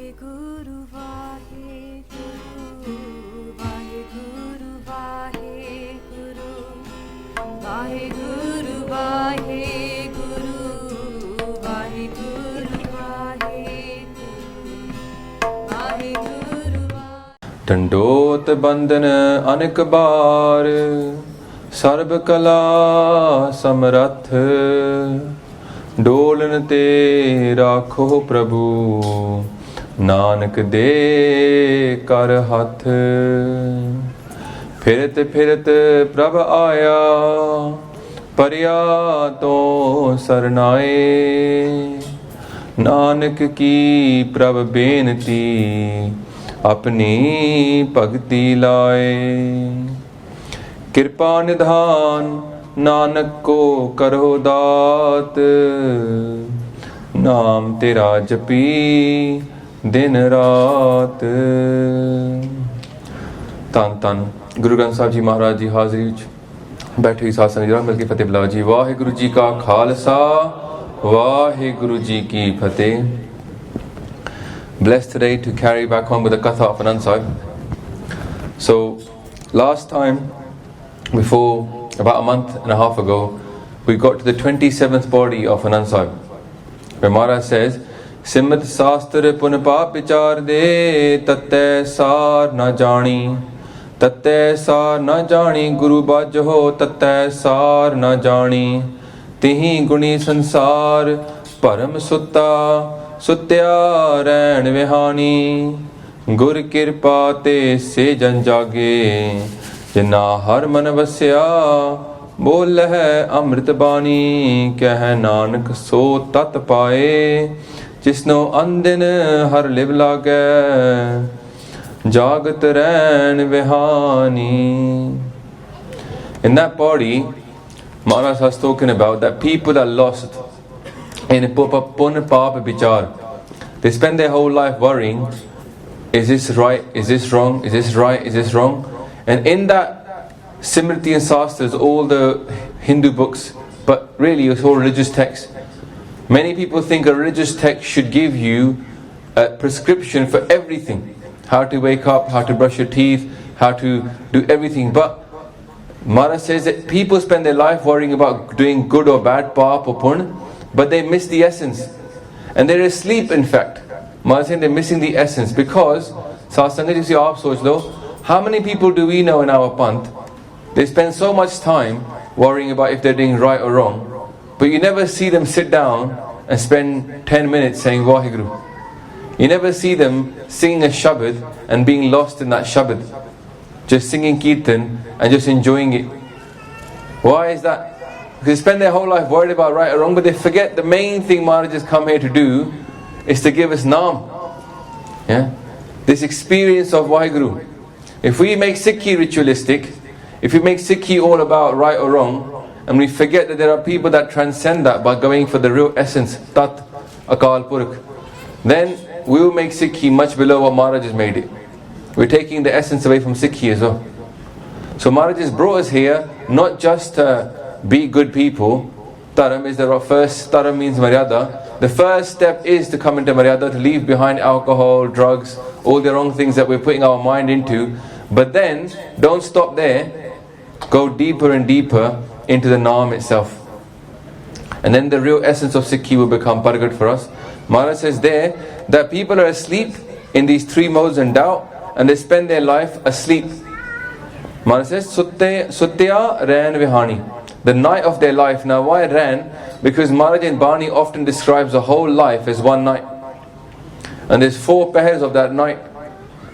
Vaheguru, Vaheguru, Vaheguru, Vaheguru, Vaheguru, Vaheguru, Vaheguru, Vaheguru, Dandot bandhan anek baar, sarb kala samrath, Dolan ते राखो प्रभु नानक दे कर हाथ फिरत फिरत प्रभ आया परिया तो सरनाए नानक की प्रभ बेनती अपनी भगति लाए कृपा निधान नानक को करो दात नाम तेरा जपी दिन रात धन धन गुरु ग्रंथ साहिब जी महाराज जी हाजरी विच बैठे साथ संगत जी मिल के फतेह बुलाओ जी। वाहिगुरु जी का खालसा वाहिगुरु जी की फतेह। Blessed today to carry back home with the Katha of Anand Sahib. So last time, before about a month and a half ago, we got to the 27th Pauri of Anand Sahib, where Maharaj says, Simmat Sastra Punapa Pichar De Tatte Sar Na Jani Tatte Sar Na Jani Guru Bajho Tatte Sar Na Jani Tihi Guni Sansar Param Sutta Sutya Rain Vihani Gur Kirpa Te Se Jan Jage जिन्ना हर मन वस्या बोल है अमृत बानी कह नानक सो तत पाए जिसनो अंदिन हर live लागे जागत रैन विहानी. In that body, Maharaj has spoken about that people are lost in pun papa vichar. They spend their whole life worrying, is this right, is this wrong, is this right, is this wrong? And in that Simriti and Shastras, all the Hindu books, but really it's all religious texts. Many people think a religious text should give you a prescription for everything. How to wake up, how to brush your teeth, how to do everything. But Maharaj says that people spend their life worrying about doing good or bad, paap or pun, but they miss the essence. And they're asleep in fact. Maharaj says they're missing the essence because, Satsanga ji se aap soch lo, how many people do we know in our Panth? They spend so much time worrying about if they're doing right or wrong, but you never see them sit down and spend 10 minutes saying Vaheguru. You never see them singing a Shabad and being lost in that Shabad, just singing Kirtan and just enjoying it. Why is that? Because they spend their whole life worried about right or wrong, but they forget the main thing Maharaj has come here to do is to give us Naam. Yeah? This experience of Vaheguru. If we make Sikhi ritualistic, if we make Sikhi all about right or wrong, and we forget that there are people that transcend that by going for the real essence, Tat, Akal Purkh, then we will make Sikhi much below what Maharaj has made it. We're taking the essence away from Sikhi as well. So Maharaj has brought us here not just to be good people. Dharam is the first, Dharam means Maryada. The first step is to come into Maryada, to leave behind alcohol, drugs, all the wrong things that we're putting our mind into. But then, don't stop there, go deeper and deeper into the Naam itself. And then the real essence of Sikhi will become Paragat for us. Maharaj says there that people are asleep in these three modes and doubt, and they spend their life asleep. Maharaj says, Sutya Rain Vihani. The night of their life. Now why Rain? Because Maharaj in Bani often describes the whole life as one night. And there's 4 pairs of that night.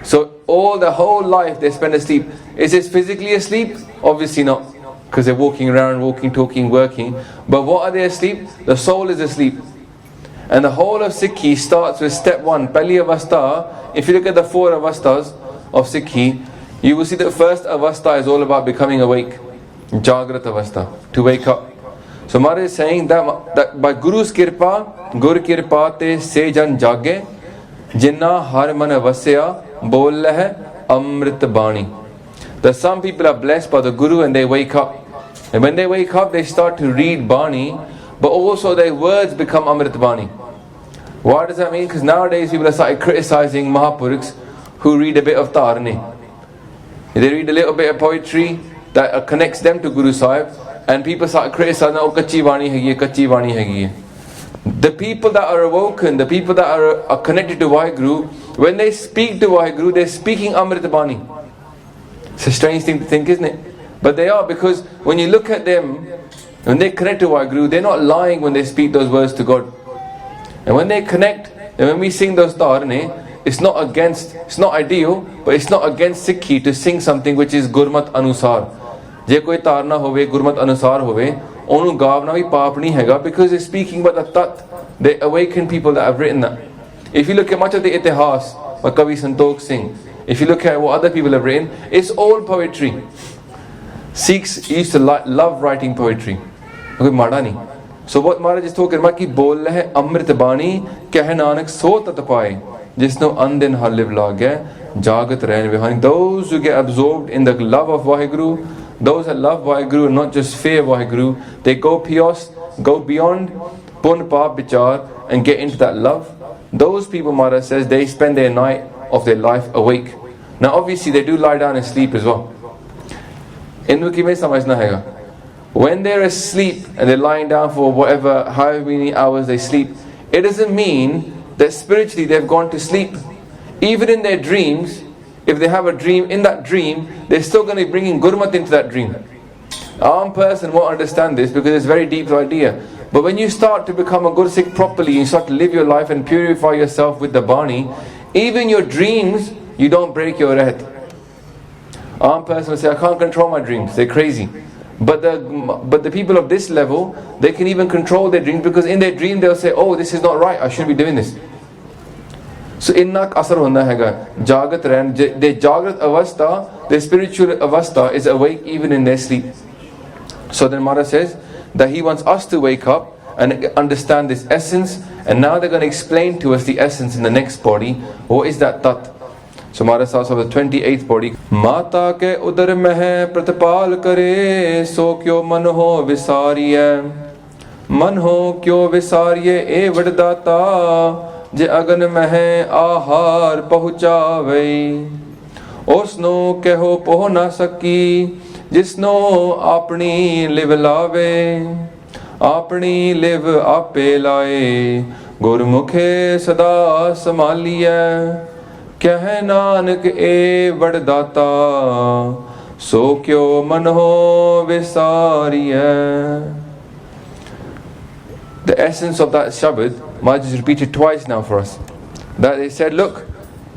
So the whole life they spend asleep. Is this physically asleep? Obviously not, because they're walking around, walking, talking, working. But what are they asleep? The soul is asleep. And the whole of Sikhi starts with step 1, Pali Avastha. If you look at the 4 Avasthas of Sikhi, you will see that first Avastha is all about becoming awake. Jagrat Avastha, to wake up. So Maharaj is saying that by Guru's Kirpa, Gur Kirpa te se jan jage, Jinna har man vasya bol hai amrit bani. That some people are blessed by the Guru and they wake up. And when they wake up, they start to read Bani, but also their words become Amrit Bani. What does that mean? Because nowadays people are started criticizing Mahapurukhs who read a bit of Tarni. They read a little bit of poetry that connects them to Guru Sahib, and people start criticizing, oh, kachi vani hai, kachi vani hai. The people that are awoken, the people that are connected to Vaheguru, when they speak to Vaheguru, they're speaking Amrit Bani. It's a strange thing to think, isn't it? But they are, because when you look at them, when they connect to Vaheguru, they're not lying when they speak those words to God. And when they connect, and when we sing those Tarne, it's not ideal, but it's not against Sikhi to sing something which is Gurmat Anusar. Je koi Tarna hove, Gurmat Anusar hove, onu gavna bhi paap nahi hega, because it's speaking about the Tat, the awakened people that have written that. If you look at much of the Itihas by Kavi Santokh Singh, if you look at what other people have written, it's all poetry. Sikhs used to love writing poetry. Okay, mada nahi. So what Maharaj is talking about, ki bol hai Amrit Bani, keh nanak so tat paye, jisno andin har live lagya, jagat rain vihani. Those who get absorbed in the love of Vaheguru, those that love Vaheguru and not just fear Vaheguru, they go beyond pun paap vichar and get into that love. Those people, Maharaj says, they spend their night of their life awake. Now obviously they do lie down and sleep as well. Innu ki mein samajhna hai. When they're asleep and they're lying down for however many hours they sleep, it doesn't mean that spiritually they've gone to sleep. Even in their dreams, if they have a dream, in that dream, they're still going to be bringing Gurmat into that dream. A armed person won't understand this because it's a very deep idea. But when you start to become a Gursikh properly, you start to live your life and purify yourself with the Bani, even your dreams, you don't break your rehat. Armed person will say, I can't control my dreams, they're crazy. But the people of this level, they can even control their dreams, because in their dream they'll say, oh, this is not right, I shouldn't be doing this. So inna asar hunda hega, jagat rain, their jagrat avastha, their spiritual avastha is awake even in their sleep. So then Maharaj says that he wants us to wake up and understand this essence, and now they're going to explain to us the essence in the next body. What is that tat? So Maharaj starts with the 28th body. Maata ke Udar meh Pratipaal Kare, so kyo Manehu Visaareeai. Manehu kyo Visaareeai e vadadata, je agan meh ahar pahuchave. Osno keho poh na saki, jisno apni liv lave. Apni liv ape lae, Gurmukhe sada samaliye. Keh nanak e vadadata, so kyo Manehu Visaareeai. The essence of that Shabad, Maharaj is repeated twice now for us. That they said, look,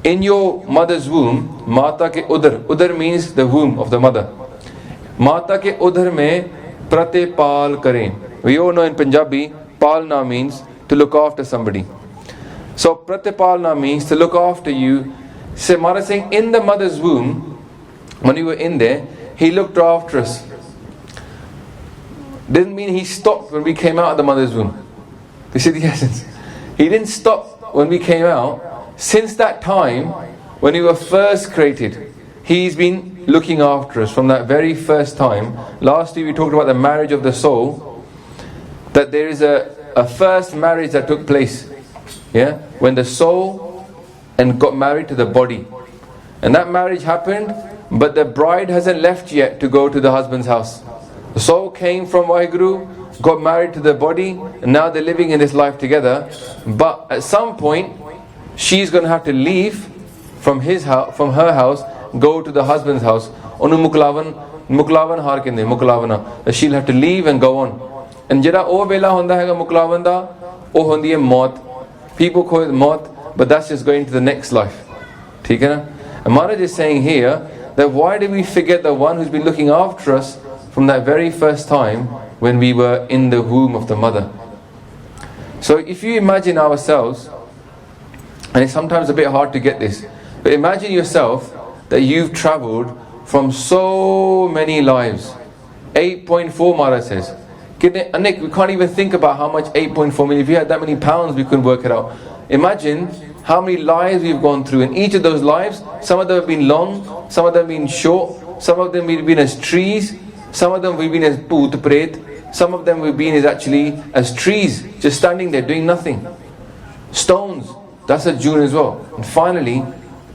in your mother's womb, Maata ke Udar, Udar means the womb of the mother. Maata ke Udar mein Pratipaal Kare. We all know in Punjabi, Palna means to look after somebody. So Pratipalna means to look after you. So Maharaj saying, in the mother's womb, when we were in there, he looked after us. Didn't mean he stopped when we came out of the mother's womb. This is the essence. He didn't stop when we came out. Since that time, when we were first created, he's been looking after us from that very first time. Last week we talked about the marriage of the soul, that there is a first marriage that took place. Yeah, when the soul and got married to the body, and that marriage happened, but the bride hasn't left yet to go to the husband's house. The soul came from Vaheguru, got married to the body, and now they're living in this life together. But at some point, she's going to have to leave from her house, go to the husband's house. Onu muklavan har kende muklavana. She'll have to leave and go on. And jada oh vela honda hega muklavan da, oh hondi hai maut. People call it maut, but that's just going to the next life. And Maharaj is saying here that why do we forget the one who's been looking after us from that very first time when we were in the womb of the mother? So if you imagine ourselves, and it's sometimes a bit hard to get this, but imagine yourself that you've travelled from so many lives. 8.4 Maharaj says. Anik, we can't even think about how much 8.4 million. If we had that many pounds, we couldn't work it out. Imagine how many lives we've gone through. In each of those lives, some of them have been long, some of them have been short, some of them we've been as trees, some of them we've been as Put Pret, some of them we've been as trees, just standing there doing nothing. Stones, that's a June as well. And finally,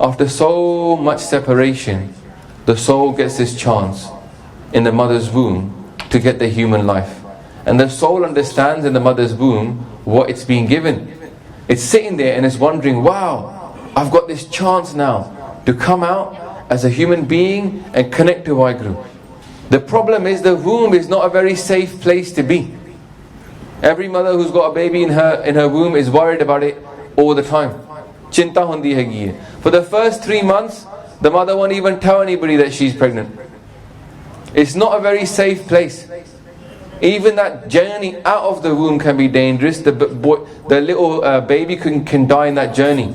after so much separation, the soul gets this chance in the mother's womb to get the human life. And the soul understands in the mother's womb what it's being given. It's sitting there and it's wondering, wow, I've got this chance now to come out as a human being and connect to Waheguru. The problem is the womb is not a very safe place to be. Every mother who's got a baby in her womb is worried about it all the time. Chinta hundi hai. For the first 3 months, the mother won't even tell anybody that she's pregnant. It's not a very safe place. Even that journey out of the womb can be dangerous. The little baby can die in that journey.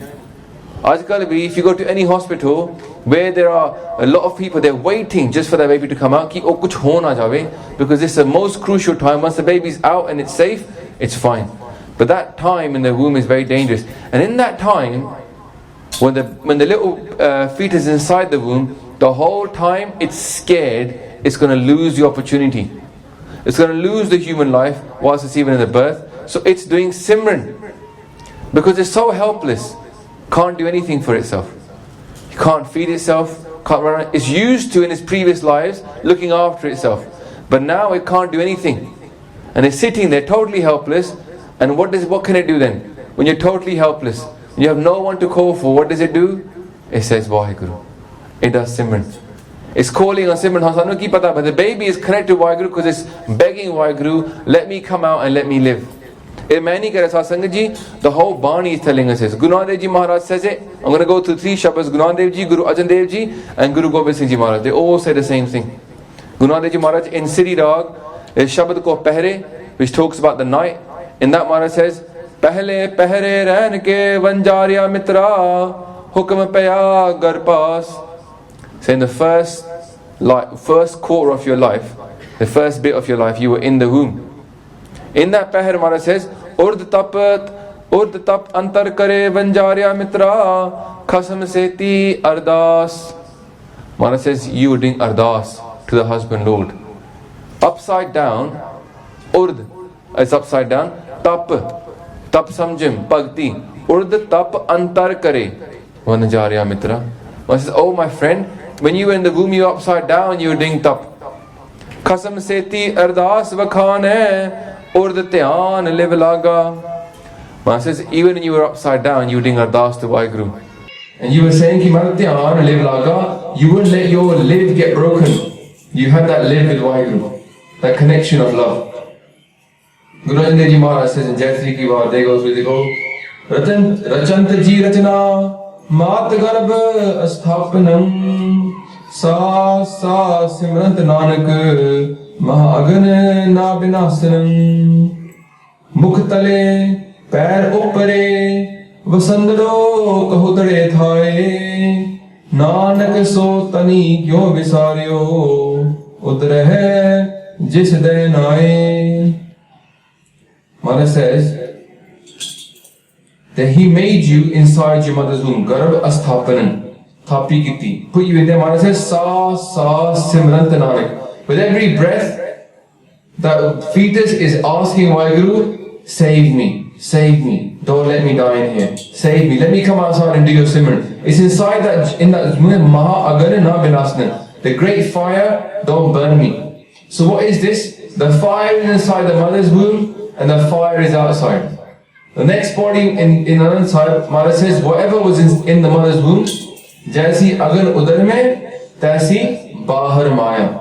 If you go to any hospital where there are a lot of people, they're waiting just for their baby to come out, because it's the most crucial time. Once the baby's out and it's safe, it's fine. But that time in the womb is very dangerous. And in that time, when the little fetus is inside the womb, the whole time it's scared it's going to lose the opportunity. It's going to lose the human life whilst it's even in the birth. So it's doing Simran. Because it's so helpless. Can't do anything for itself. It can't feed itself. Can't run. It's used to in its previous lives looking after itself. But now it can't do anything. And it's sitting there totally helpless. And what can it do then? When you're totally helpless, you have no one to call for, what does it do? It says Waheguru. It does Simran. It's calling on Simran. But the baby is connected to Waheguru because it's begging Waheguru, let me come out and let me live. The whole Bani is telling us this. Guru Nanak Dev Ji Maharaj says it. I'm going to go through 3 Shabdas. Guru Nanak Dev Ji, Guru Arjan Dev Ji and Guru Gobind Singh Ji Maharaj. They all say the same thing. Guru Nanak Dev Ji Maharaj in Siri Rag, Shabad Ko Pehre, which talks about the night. In that Maharaj says, Pehle pehre rehn ke vanjarya mitra hukm paya gar paas. So in the first quarter of your life, the first bit of your life, you were in the womb. In that Peher Maharaj says, Urd tap antar kare vanjarya mitra khasam seti ardas. Maharaj says, you were doing ardas to the husband Lord. Upside down, Urd is upside down. Tap samjim, bhakti. Urd tap antar kare vanjarya mitra. One says, oh my friend, when you were in the womb, you were upside down, you were doing tap. Khasam seti ardas vakhane urd dhyan liv laga. One says, even when you were upside down, you were doing ardas to Waheguru. And you were saying, ki man dhyan liv laga, you wouldn't let your live get broken. You had that live with Waheguru, that connection of love. Guru Arjan Dev Ji Maharaj says in Jaitri ki baat, they goes with the go, Rachant ji rachana, Maat garb asthapanam, Sa simrant nanak, Mahagan na binasanam, Mukhtale, Pair uppare, Vasandro kahutare thaye, Nanak so tani kyo visaryo, Udar hai jis de naaye. Maharaj says that he made you inside your mother's womb. Garab asthapanan. Thapi kiti. Put you in there. Maharaj says, Sa simrant nanak. With every breath, the fetus is asking Waheguru, save me, save me. Don't let me die in here. Save me. Let me come outside and do your simran. It's inside that, in that Maha Agana na binasana. The great fire, don't burn me. So what is this? The fire is inside the mother's womb, and the fire is outside. The next body in Anand Sahib, Maharaj says, whatever was in the mother's womb, Jaisi agan udar mein, taisi bahar maya.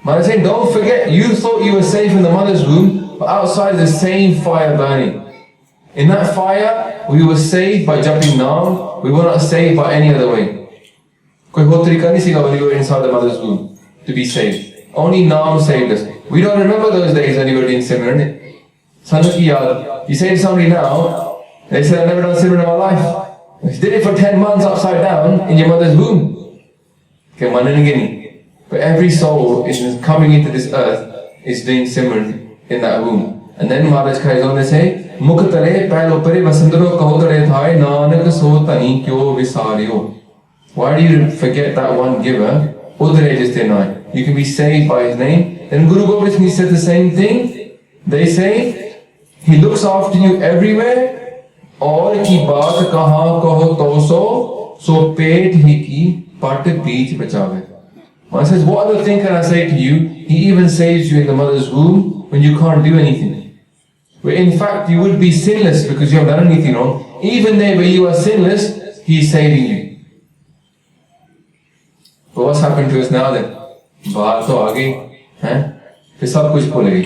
Maharaj said, don't forget, you thought you were safe in the mother's womb, but outside the same fire burning. In that fire, we were saved by jumping Naam, we were not saved by any other way. Koi ho tarika nahi siga when we were inside the mother's womb to be saved. Only Naam saved us. We don't remember those days when you were doing Simran. You say to somebody now, they said, I've never done Simran in my life. You did it for 10 months upside down in your mother's womb. But every soul is coming into this earth is doing Simran in that womb. And then Maharaj carries on to say, Mukhtale pehlo pare vasandro kahutare thai nanak so tani kyo visaryo. Why do you forget that one giver? Udare just deny. You can be saved by his name. And Guru Gobind Singh said the same thing. They say, he looks after you everywhere, और की बात कहाँ कहो तो सो पेट ही की पट बीच बचावे. One says, what other thing can I say to you? He even saves you in the mother's womb when you can't do anything. Where in fact you would be sinless because you haven't done anything wrong. Even there where you are sinless, He is saving you. But what's happened to us now then? बात तो आ गई, हैं? फिर सब कुछ भूल गई.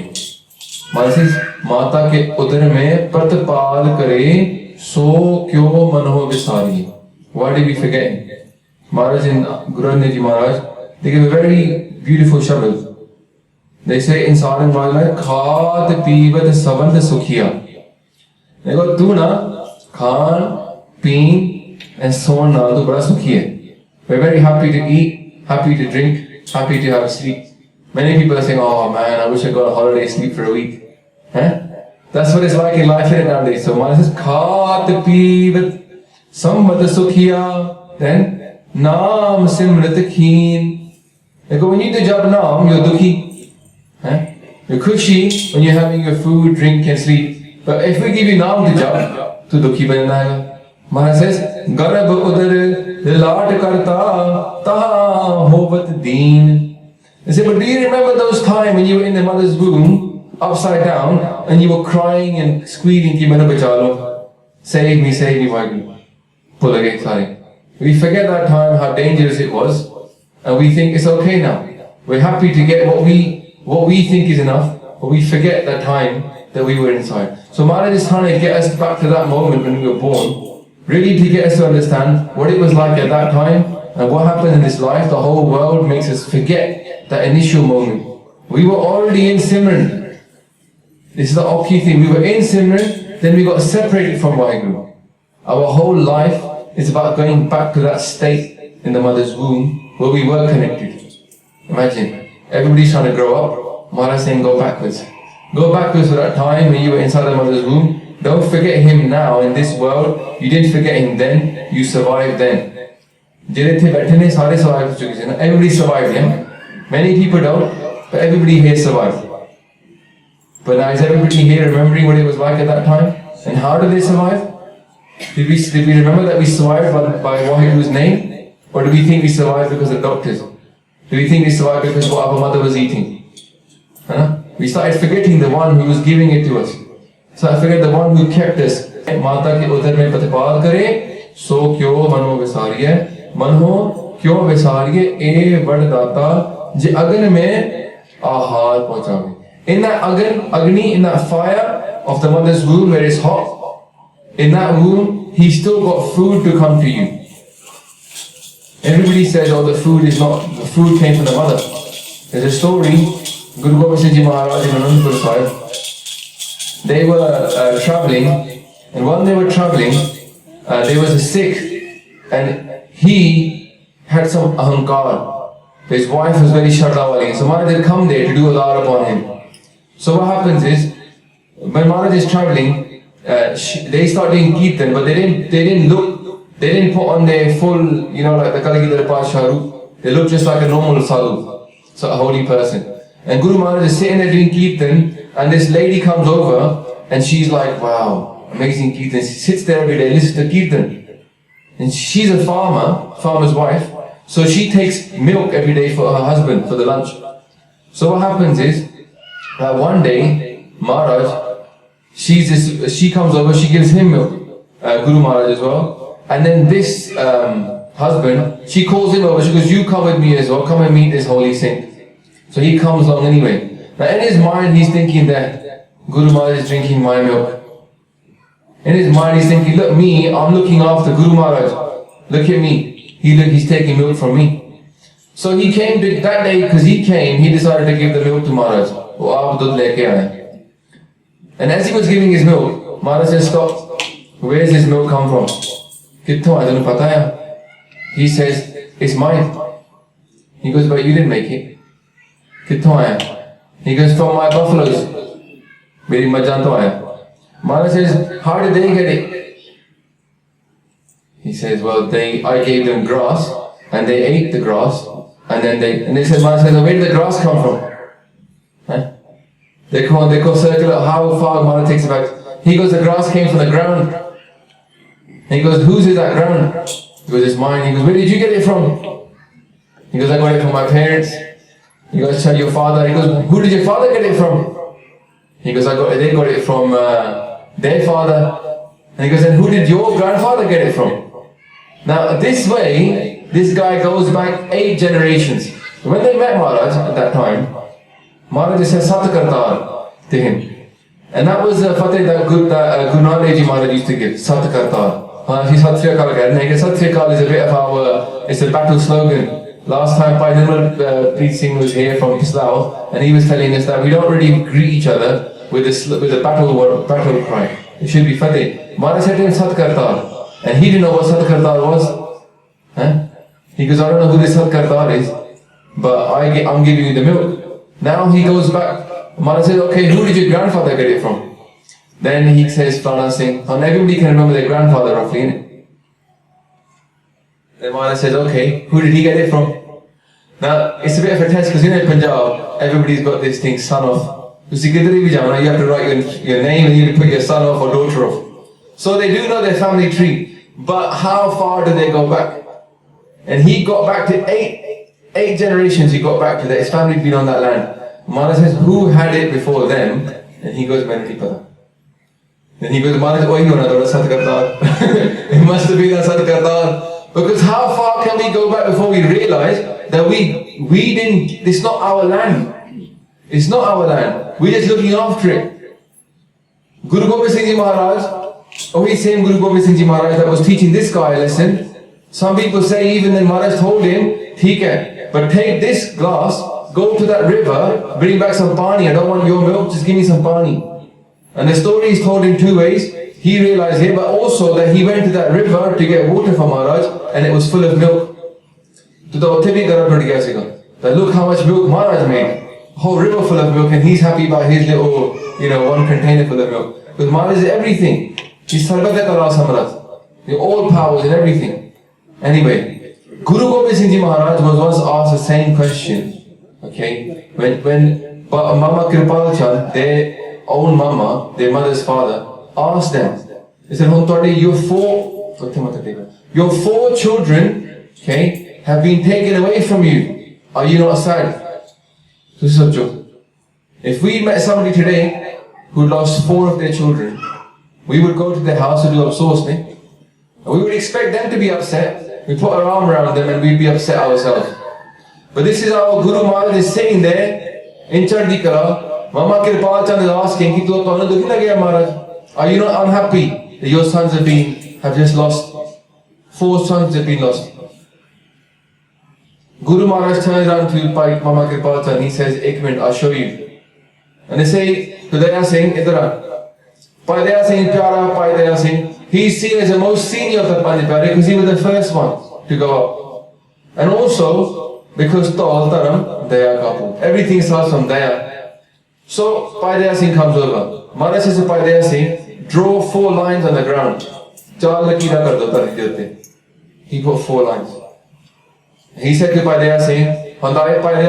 माता के उदर में प्रतिपाल करे सो क्यों मनहो विसारी. Why did we forget? Maharaj in Gurdwara Maharaj, they give a very beautiful shabad. They say in Saran Maharaj, खात पीवत सवंत सुखिया. They go, तू ना खान पीन and सोन ना तो बड़ा सुखी है. We're very happy to eat, happy to drink, happy to have sleep. Many people are saying, oh man, I wish I got a holiday sleep for a week. Huh? That's what it's like in life here nowadays. So Maharaj says, खात पीवत सवंत सुखिया. Then Naam Simrat Keen. They go, when you do jab naam, you're dukhi. You're khushi when you're having your food, drink and sleep. But if we give you naam to jab, to dukhi banayega. Maharaj says, Garab udar laat karta taha hovat deen. They say, but do you remember those times when you were in the mother's womb, upside down, and you were crying and squealing, ki maine bachalo, save me, Vaheguru. Pulage sare. We forget that time, how dangerous it was, and we think it's okay now. We're happy to get what we think is enough, but we forget that time that we were inside. So Maharaj is trying to get us back to that moment when we were born, really to get us to understand what it was like at that time, and what happened in this life. The whole world makes us forget that initial moment. We were already in Simran. This is the key thing. We were in Simran, then we got separated from Vaheguru. Our whole life is about going back to that state in the mother's womb where we were connected. Imagine, everybody's trying to grow up. Maharaj saying go backwards. Go backwards to that time when you were inside the mother's womb. Don't forget Him now in this world. You didn't forget Him then, you survived then. Everybody survived, yeah? Many people don't, but everybody here survived. But now is everybody here remembering what it was like at that time? And how did they survive? Did we remember that we survived by Vaheguru's name? Or do we think we survived because of doctors? Do we think we survived because of what our mother was eating? We started forgetting the one who was giving it to us. So I forget the one who kept us. Maata ke udar mein Pratipaal kare, so kyo mano visaareai. Mano kyo visaareai, e vadadata, je agan mein ahar pahunchaave. In that agni, in that fire of the mother's womb where it's hot, in that womb, He still got food to come to you. Everybody says, oh, the food came from the mother. There's a story, Gurdwara Maharaj in Anand Sahib. They were traveling, and while they were traveling, there was a Sikh, and he had some ahankar. His wife was very shardawali, so Maharaj had come there to do Udar upon him. So what happens is, when Maharaj is traveling, they start doing Kirtan, but they didn't put on their full, like the Kalagidhar Pasharu. They look just like a normal sadhu, so a holy person. And Guru Maharaj is sitting there doing Kirtan, and this lady comes over, and she's like, wow, amazing Kirtan. She sits there every day, listens to Kirtan. And she's a farmer's wife, so she takes milk every day for her husband, for the lunch. So what happens is, that one day, Maharaj, she comes over, she gives him milk, Guru Maharaj as well. And then this husband, she calls him over, she goes, you come with me as well, come and meet this holy saint. So he comes along anyway. Now in his mind, he's thinking that Guru Maharaj is drinking my milk. In his mind, he's thinking, look, me, I'm looking after Guru Maharaj. Look at me. He's taking milk from me. So he came that day, because he decided to give the milk to Maharaj. And as he was giving his milk, Maharaj said, stop. Where's this milk come from? He says, it's mine. He goes, but you didn't make it. He goes, from my buffaloes. Maharaj says, how did they get it? He says, well, I gave them grass, and they ate the grass, and they said, Maharaj says, where did the grass come from? They go circular, how far Maharaj takes it back. He goes, the grass came from the ground. And he goes, whose is that ground? He goes, it's mine. He goes, where did you get it from? He goes, I got it from my parents. He goes, tell your father. He goes, who did your father get it from? He goes, they got it from their father. And he goes, and who did your grandfather get it from? Now, this way, this guy goes back 8 generations. When they met Maharaj at that time, Maharaj said Sat Kartar to him. And that was the fateh that Guru Nanak Ji Maharaj used to give, Sat Kartar. He's Sat Sri Akal again. Sat Sri Akal is a bit of our, it's a battle slogan. Last time Bhai Nirmal Preet Singh was here from Islam, and he was telling us that we don't really greet each other with a battle cry. It should be fateh. Maharaj said to him Sat Kartar. And he didn't know what Sat Kartar was. He goes, I don't know who this Sat Kartar is, but I'm giving you the milk. Now he goes back. Maharaj says, okay, who did your grandfather get it from? Then he says, Prana Singh, and everybody can remember their grandfather roughly, innit? Then Maharaj says, okay, who did he get it from? Now, it's a bit of a test because in Punjab, everybody's got this thing, son of. You have to write your name and you have to put your son off or daughter off. So they do know their family tree, but how far do they go back? And he got back to 8 generations he got back to that. His family had been on that land. Maharaj says, who had it before them? And he goes, Maine nahi pata. Then he goes, Maharaj, oh, you know, Sat Kartar. It must have been a Sat Kartar. Because how far can we go back before we realize that we didn't, it's not our land. It's not our land. We're just looking after it. Guru Gobind Singh Ji Maharaj, he's same Guru Gobind Singh Ji Maharaj that was teaching this guy a lesson. Some people say even then Maharaj told him, "Theek hai, but take this glass, go to that river, bring back some pani. I don't want your milk, just give me some pani." And the story is told in 2 ways. He realized here, but also that he went to that river to get water for Maharaj, and it was full of milk. That look how much milk Maharaj made. A whole river full of milk, and he's happy about his little, 1 container full of milk. Because Maharaj is everything. He's Sarvata Kala Samrat. All powers and everything. Anyway, Guru Gobind Singh Ji Maharaj was once asked the same question. Okay? When Mama Kripal Chand, their own mama, their mother's father, asked them, they said, your 4 children, okay, have been taken away from you. Are you not sad? If we met somebody today who lost 4 of their children, we would go to their house to do absource, and we would expect them to be upset. We put our arm around them and we'd be upset ourselves. But this is our Guru Maharaj is sitting there in Chardikala. Mama Kirpal Chand is asking, are you not unhappy that your sons have just lost? 4 sons have been lost. Guru Maharaj turns around to Mama Kirpal Chand, he says, 1 minute, I'll show you. And they say, Udar Singh, Idara. Paidaya Singh, Pyara, Paidaya Singh. He's seen as the most senior of the Panj Pyare because he was the first one to go up. And also, because Taal Taram, Daya Kapu. Everything starts from Daya. So, Paidaya Singh comes over. Maharaj says to Paidaya Singh, draw 4 lines on the ground. He put 4 lines. He said to Paidaya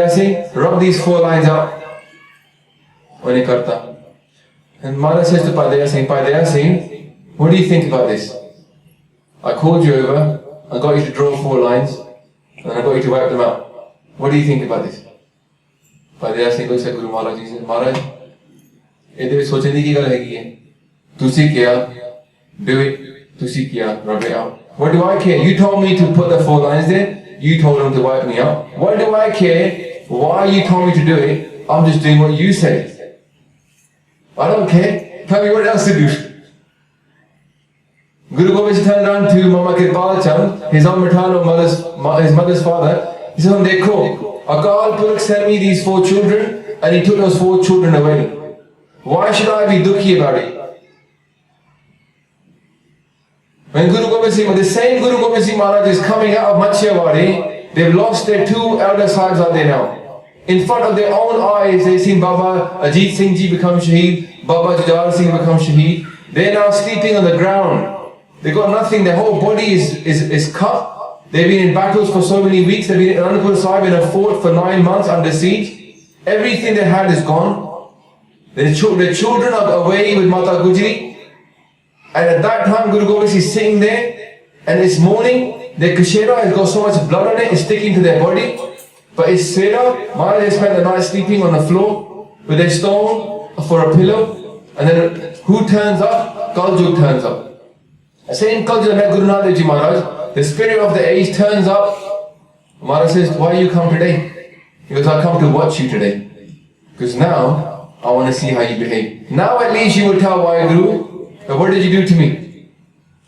Singh, rub these 4 lines out. And Maharaj says to Paidaya Singh, what do you think about this? I called you over, I got you to draw 4 lines, and I got you to wipe them out. What do you think about this? Paidaya Singh looks at Guru Maharaj, he says, Maharaj, Tusi kiya, do it. Tusi kiya, rub it out. What do I care? You told me to put the 4 lines there. You told him to wipe me out. What do I care why you told me to do it? I'm just doing what you said. I don't care. Tell me what else to do. Guru Gobind Singh turned around to Mama Kirpal Chand, his own maternal his mother's father. He said, Dekho, Akal Purakh sent me these 4 children and he took those 4 children away. Why should I be dukhi about it? When Guru Gobind Singh, the same Guru Gobind Singh Maharaj is coming out of Machhiawadi, they've lost their 2 elder sahibs are there now. In front of their own eyes, they've seen Baba Ajit Singh Ji become Shaheed, Baba Jujhar Singh become Shaheed. They're now sleeping on the ground. They've got nothing, their whole body is cut. They've been in battles for so many weeks, they've been in Anandpur Sahib in a fort for 9 months under siege. Everything they had is gone. Their children are away with Maata Gujri. And at that time, Guru Gobind is sitting there, and it's morning, their kashera has got so much blood on it, it's sticking to their body. But it's Sera, Maharaj has spent the night sleeping on the floor with a stone for a pillow. And then who turns up? Kaljug turns up. The same Kaljug met Guru Nanak Ji Maharaj, the spirit of the age turns up. Maharaj says, why you come today? He goes, I come to watch you today. Because now, I want to see how you behave. Now at least you will tell why Guru, but what did you do to me?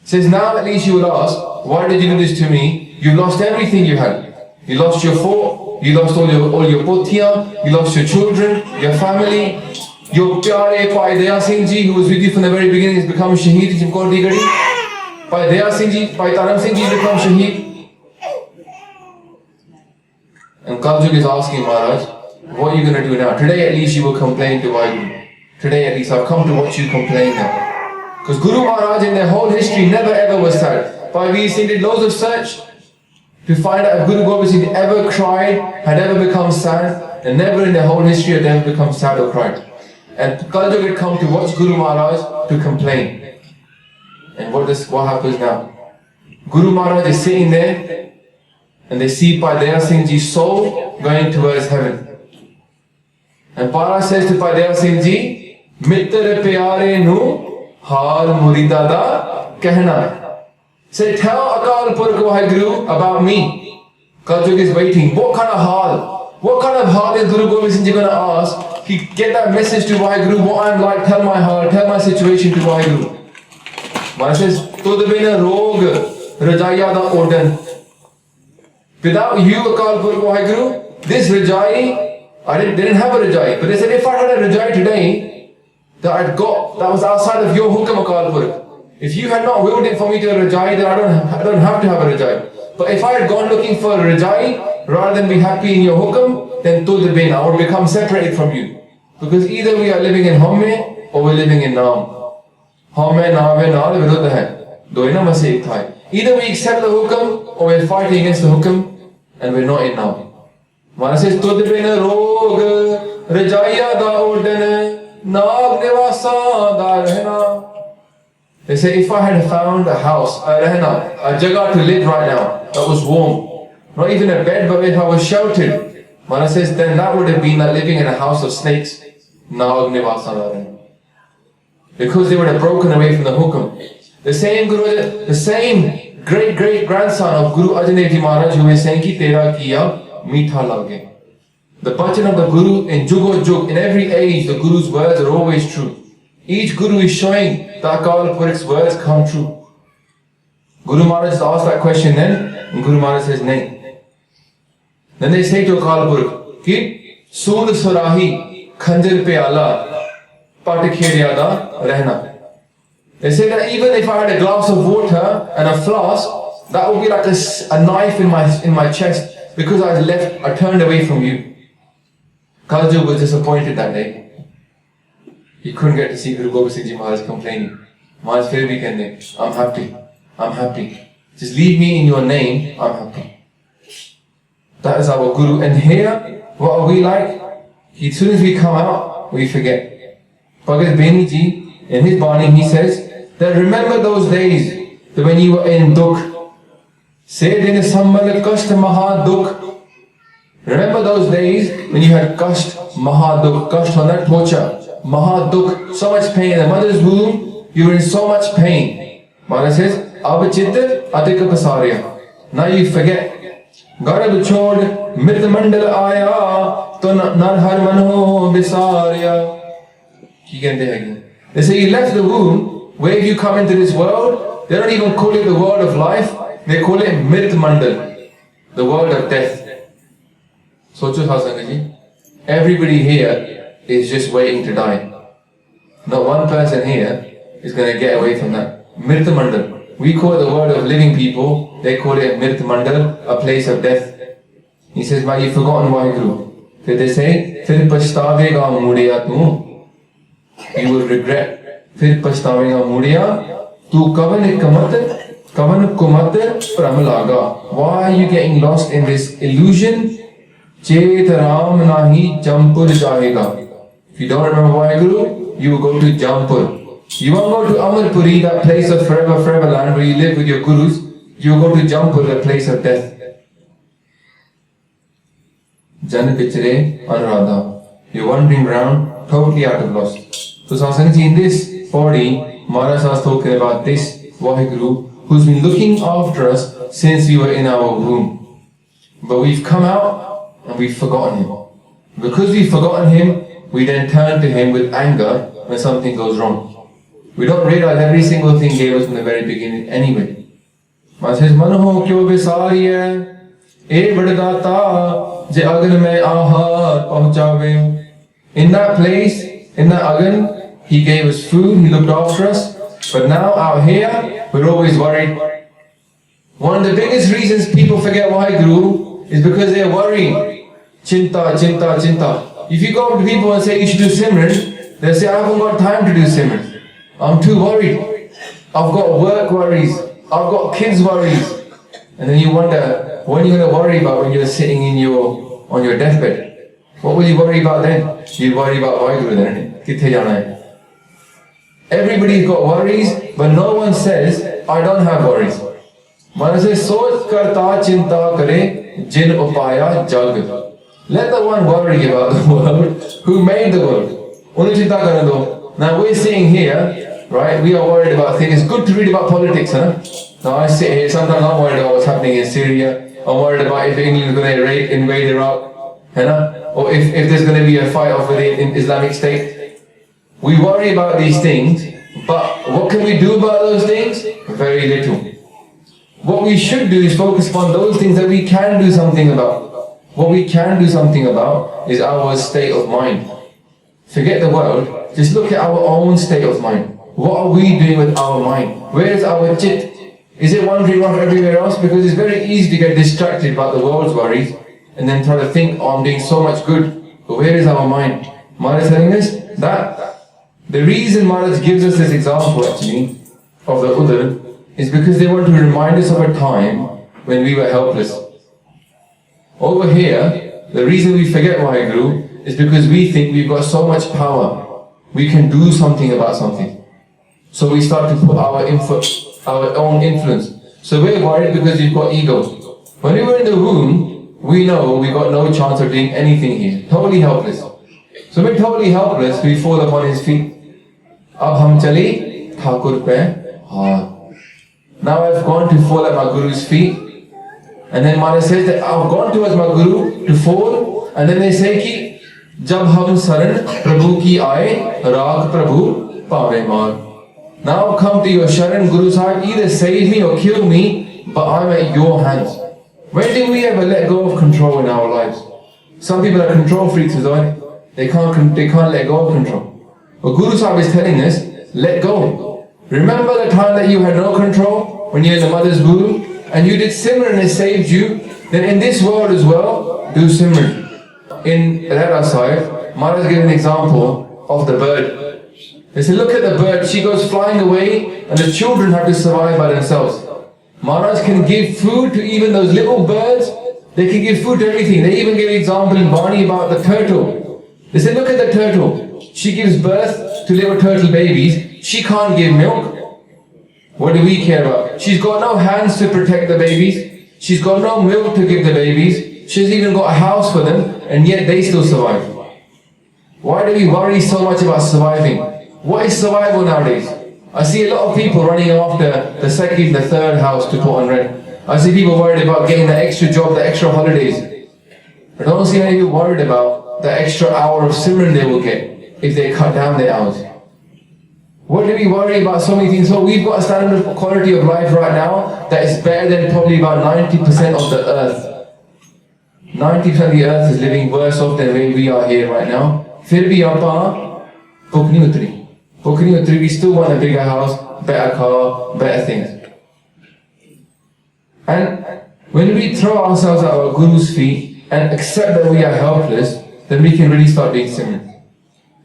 He says, now at least you will ask, why did you do this to me? You lost everything you had. You lost your fort, you lost all your potiya, you lost your children, your family. Your pyare Bhai Daya Singh Ji, who was with you from the very beginning, has become Shaheed. Jimko di gadi. Bhai Daya Singh Ji, Bhai Taram Singh Ji has become Shaheed. And Kaljug is asking Maharaj, what are you going to do now? Today at least you will complain to Vaheguru. Today at least I've come to watch you complain now. Because Guru Maharaj in their whole history never ever was sad. Bhai Veer Singh did loads of search to find out if Guru Gobind Singh ever cried, had ever become sad, and never in their whole history had ever become sad or cried. And Kaljug had come to watch Guru Maharaj to complain. And what happens now? Guru Maharaj is sitting there, and they see Bhai Daya Singh Ji's soul going towards heaven. And Para says to Bhai Daya Singh Ji, Mitra pyare nu har murida da kehna. Say, tell Akal Purkh Vaheguru about me. Kaljug is waiting. What kind of hal? What kind of hal is Guru Gobind Singh Ji going to ask? He get that message to Vaheguru, what I'm like, tell my heart, tell my situation to Vaheguru. Maharaj says, Tud bina rog rajaya da odan. Without you, Akal Purkh Vaheguru, this Rajai, they didn't have a Rajai. But they said, if I had a Rajai today, that was outside of your hukum, Akal Purkh. If you had not willed it for me to a Rajai, then I don't have to have a Rajai. But if I had gone looking for a Rajai, rather than be happy in your hukum, then Tud bin, I would become separated from you. Because either we are living in Hamme or we're living in Naam. Hamme, Naam, Naam, Viruddha hai. Doina mase ek thai. Either we accept the hukum or we're fighting against the hukum and we're not in Naam. Maharaj says, Tud bin rog rajaya da odan naag nivasa da rehna. They say, if I had found a house, a jagah to live right now, that was warm, not even a bed, but if I was sheltered, Maharaj says, then that would have been like living in a house of snakes. Because they would have broken away from the hukum. The same great grandson of Guru Arjan Dev Ji Maharaj, who is saying ki tera kiya meetha lage. The bachan of the Guru in Jugo Jug, in every age, the Guru's words are always true. Each Guru is showing that Akal Purkh's words come true. Guru Maharaj asked that question then, and Guru Maharaj says, nay. Then they say to Akal Purkh, ki Sood Surahi Khanjar pe ala Pat kheryada rehna. They say that even if I had a glass of water and a flask, that would be like a knife in my chest, because I turned away from you. Kaljug was disappointed that day. He couldn't get to see Guru Gobind Singh Ji Maharaj complaining. Maharaj fir bhi kehne, I'm happy. Just leave me in your name, I'm happy. That is our Guru. And here, what are we like? As soon as we come out, we forget. Bhagat Beni Ji, in his Bani, he says that remember those days that when you were in Dukh. Se din sammal kasht maha Dukh. Remember those days when you had kasht, maha Dukh, kasht on that torture, maha Dukh, so much pain. In the mother's womb, you were in so much pain. Maharaj says, ab chitta adhika pasarya. Now you forget. Garab chod mrit mandal aaya to nar har Manehu Visaareeai. They say you left the womb. Where you come into this world, they don't even call it the world of life, they call it Mrit Mandal, the world of death. Socho Sangaji, everybody here is just waiting to die. Not one person here is going to get away from that. Mrit Mandal. We call it the world of living people, they call it Mrit Mandal, a place of death. He says, why you've forgotten Vaheguru. Then they say, Fir pachtavega mudiya tu. You will regret. Fir pachtavega mudiya tu kavan kumat pramalaga. Why are you getting lost in this illusion? Chet ram nahi jampur jayega. If you don't remember Vaheguru, you will go to Jampur. You won't go to Amarpuri, that place of forever land where you live with your gurus. You go to Jampur, the place of death. Jan Pichare Anuradha. You're wandering around, totally out of loss. So Sasanji, in this body, Maharaj was talking about this Vaheguru who's been looking after us since we were in our womb. But we've come out and we've forgotten him. Because we've forgotten him, we then turn to him with anger when something goes wrong. We don't realize every single thing gave us from the very beginning anyway. Maata says, Manehu kyo Visaareeai, e vadadata, je agan mein ahar pahunchave. In that place, in that agan, he gave us food, he looked after us. But now out here, we're always worried. One of the biggest reasons people forget Vaheguru is because they're worrying. Chinta, chinta, chinta. If you go up to people and say you should do Simran, they'll say, I haven't got time to do Simran. I'm too worried. I've got work worries. I've got kids worries. And then you wonder, what are you going to worry about when you're sitting on your deathbed? What will you worry about then? You worry about Vaheguru then. Kithe jana hai? Everybody's got worries, but no one says, I don't have worries. Maharaj says, Soch karta chinta kare jin upaya jag. Let the one worry about the world who made the world. Unu chinta karan do. Now we're sitting here, right? We are worried about things. It's good to read about politics, huh? Now I sit here, sometimes I'm worried about what's happening in Syria. I'm worried about if England is going to invade Iraq, or if there's going to be a fight off with the Islamic State. We worry about these things, but what can we do about those things? Very little. What we should do is focus upon those things that we can do something about. What we can do something about is our state of mind. Forget the world, just look at our own state of mind. What are we doing with our mind? Where is our chit? Is it wandering off everywhere else? Because it's very easy to get distracted by the world's worries and then try to think, oh, I'm doing so much good. But where is our mind? Maharaj is telling us that the reason Maharaj gives us this example actually of the Udar is because they want to remind us of a time when we were helpless. Over here, the reason we forget Vaheguru is because we think we've got so much power. We can do something about something. So we start to put our own influence. So we're worried because we've got ego. When we were in the womb, we know we got no chance of doing anything here. Totally helpless. So we're totally helpless, we fall upon his feet. Ab hum chale, Thakur pe haath. Now I've gone to fall at my Guru's feet. And then Maharaj says that I've gone towards my Guru to fall. And then they say ki, Jab hum saran Prabhu ki aaye, Raag Prabhu paave maar. Now come to your Sharan, Guru Sahib, either save me or kill me, but I'm at your hands. When did we ever let go of control in our lives? Some people are control freaks, they can't let go of control. But Guru Sahib is telling us, let go. Remember the time that you had no control, when you're in the mother's womb, and you did Simran and it saved you, then in this world as well, do Simran. In Rara Sahib, Maharaj gave an example of the bird. They said, look at the bird, she goes flying away and the children have to survive by themselves. Maharaj can give food to even those little birds, they can give food to everything. They even gave an example in Bani about the turtle. They said, look at the turtle, she gives birth to little turtle babies, she can't give milk. What do we care about? She's got no hands to protect the babies, she's got no milk to give the babies, she's even got a house for them, and yet they still survive. Why do we worry so much about surviving? What is survival nowadays? I see a lot of people running after the second, the third house to put on rent. I see people worried about getting the extra job, the extra holidays. I don't see any people worried about the extra hour of Simran they will get if they cut down their hours. What do we worry about so many things? So we've got a standard of quality of life right now that is better than probably about 90% of the earth. 90% of the earth is living worse off than where we are here right now. Fir bhi aapa bhukh nahi utri, we still want a bigger house, better car, better things. And when we throw ourselves at our Guru's feet and accept that we are helpless, then we can really start doing Simran.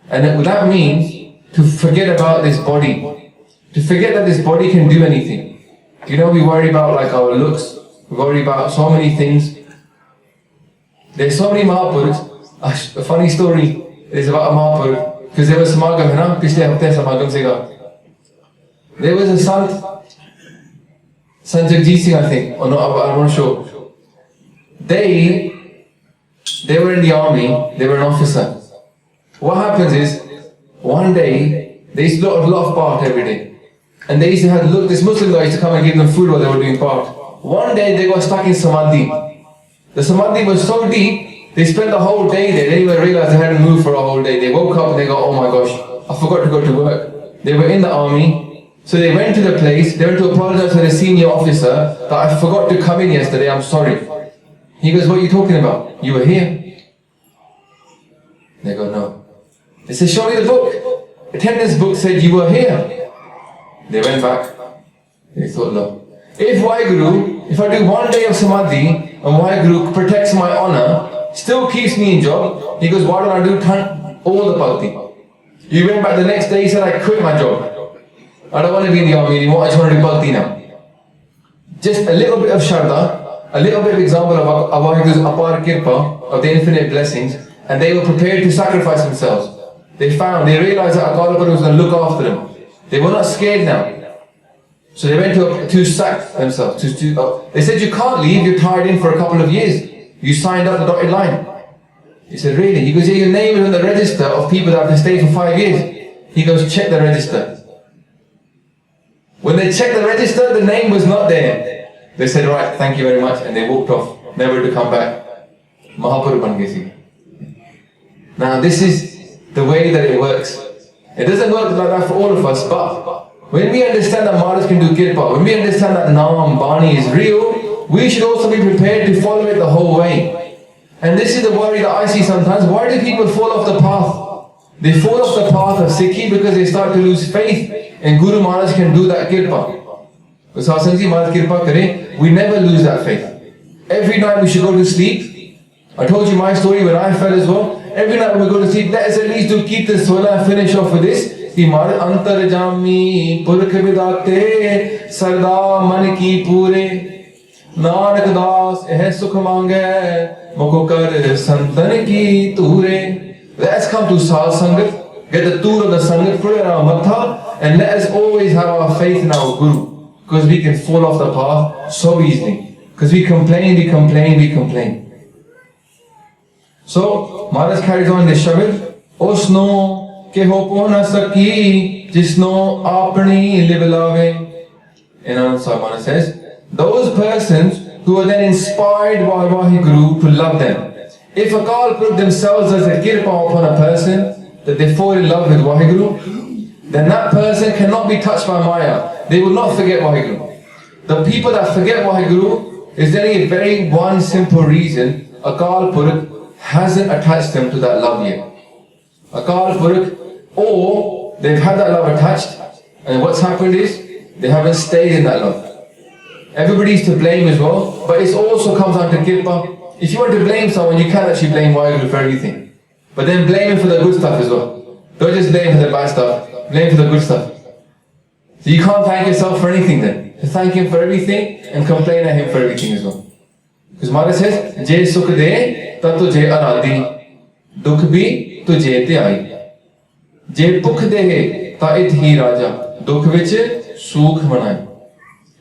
And that means to forget about this body, to forget that this body can do anything. You know, we worry about like our looks, we worry about so many things. There's so many Mahapurukhs. A funny story is about a Mahapurukhs. Because there was Samagam, पिछले हफ्ते समागम से There was a Sant Jagjit Singh, I think, or not, I'm not sure. They were in the army, they were an officer. What happens is, one day, they used to do a lot of Paath every day. And they used to have, look, this Muslim guy used to come and give them food while they were doing Paath. One day they got stuck in Samadhi. The Samadhi was so deep, they spent the whole day there. They didn't even realize they hadn't moved for a whole day. They woke up and they go, oh my gosh, I forgot to go to work. They were in the army. So they went to the place, they went to apologize to the senior officer that I forgot to come in yesterday, I'm sorry. He goes, what are you talking about? You were here. They go, no. They said, show me the book. Attendance book said you were here. They went back. They thought, no. If Waheguru, if I do one day of Samadhi and Waheguru protects my honor, still keeps me in job, he goes, why don't I do all the bhakti? He went back the next day, he said, I quit my job. I don't want to be in the army anymore, I just want to do bhakti now. Just a little bit of Shraddha, a little bit of example of Waheguru's apar kirpa, of the infinite blessings, and they were prepared to sacrifice themselves. They realized that Akal Purukh was going to look after them. They were not scared now. So they went to sack themselves. They said, you can't leave, you're tied in for a couple of years. You signed up the dotted line. He said, really? He goes, yeah, your name is on the register of people that have to stay for 5 years. He goes, check the register. When they checked the register, the name was not there. They said, right, thank you very much, and they walked off, never to come back. Mahaprabhu ban gaye. Now this is the way that it works. It doesn't work like that for all of us, but when we understand that Maharaj can do kirpa, when we understand that Naam, Bani is real, we should also be prepared to follow it the whole way. And this is the worry that I see sometimes. Why do people fall off the path? They fall off the path of Sikhi because they start to lose faith, and Guru Maharaj can do that kirpa. We never lose that faith. Every night we should go to sleep. I told you my story when I fell as well. Every night when we go to sleep, let us at least do Kirtan Sola and finish off with this. Antar Jami Purkh Vidate Sarda Man Ki Pure Nanak Das Eh Sukh Mange Moko Kar Santan Ki Ture. Let's come to Sal Sangat, get the tour of the Sangat, put it in our Maata, and let us always have our faith in our Guru. Because we can fall off the path so easily. Because we complain. So, Maharaj carries on this Shabad. Osno ke hopo na saki, jisno apni livelave. And Anand Sahib says, those persons who are then inspired by Waheguru to love them. If Akal Purukh themselves as a kirpa upon a person, that they fall in love with Waheguru, then that person cannot be touched by Maya. They will not forget Waheguru. The people that forget Waheguru, is only a very one simple reason. Akal Purukh hasn't attached them to that love yet. Akal Purukh, or they've had that love attached, and what's happened is, they haven't stayed in that love. Everybody's to blame as well, but it also comes down to kirpa. If you want to blame someone, you can actually blame Waheguru for everything. But then blame him for the good stuff as well. Don't just blame for the bad stuff, blame for the good stuff. So you can't thank yourself for anything then. To thank him for everything and complain at him for everything as well. Because Maharaj says, Je sukh de, ta tujhe anadi, dukh bhi tujhe te aayi. Je pukh de, ta it hi raja, dukh vich sukh manai.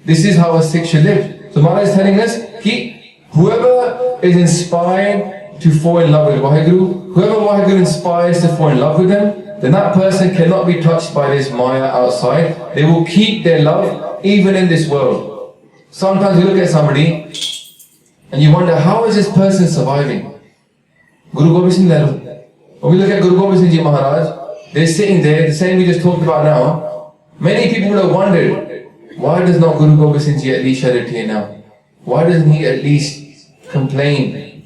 This is how a Sikh should live. So Maharaj is telling us, whoever is inspired to fall in love with Waheguru, whoever Waheguru inspires to fall in love with them, then that person cannot be touched by this Maya outside. They will keep their love even in this world. Sometimes you look at somebody and you wonder, how is this person surviving? Guru Gobind Singh Lehru. When we look at Guru Gobind Singh Ji Maharaj, they're sitting there, the same we just talked about now. Many people would have wondered, why does not Guru Gobind Singh Ji at least shed a tear now? Why doesn't he at least complain?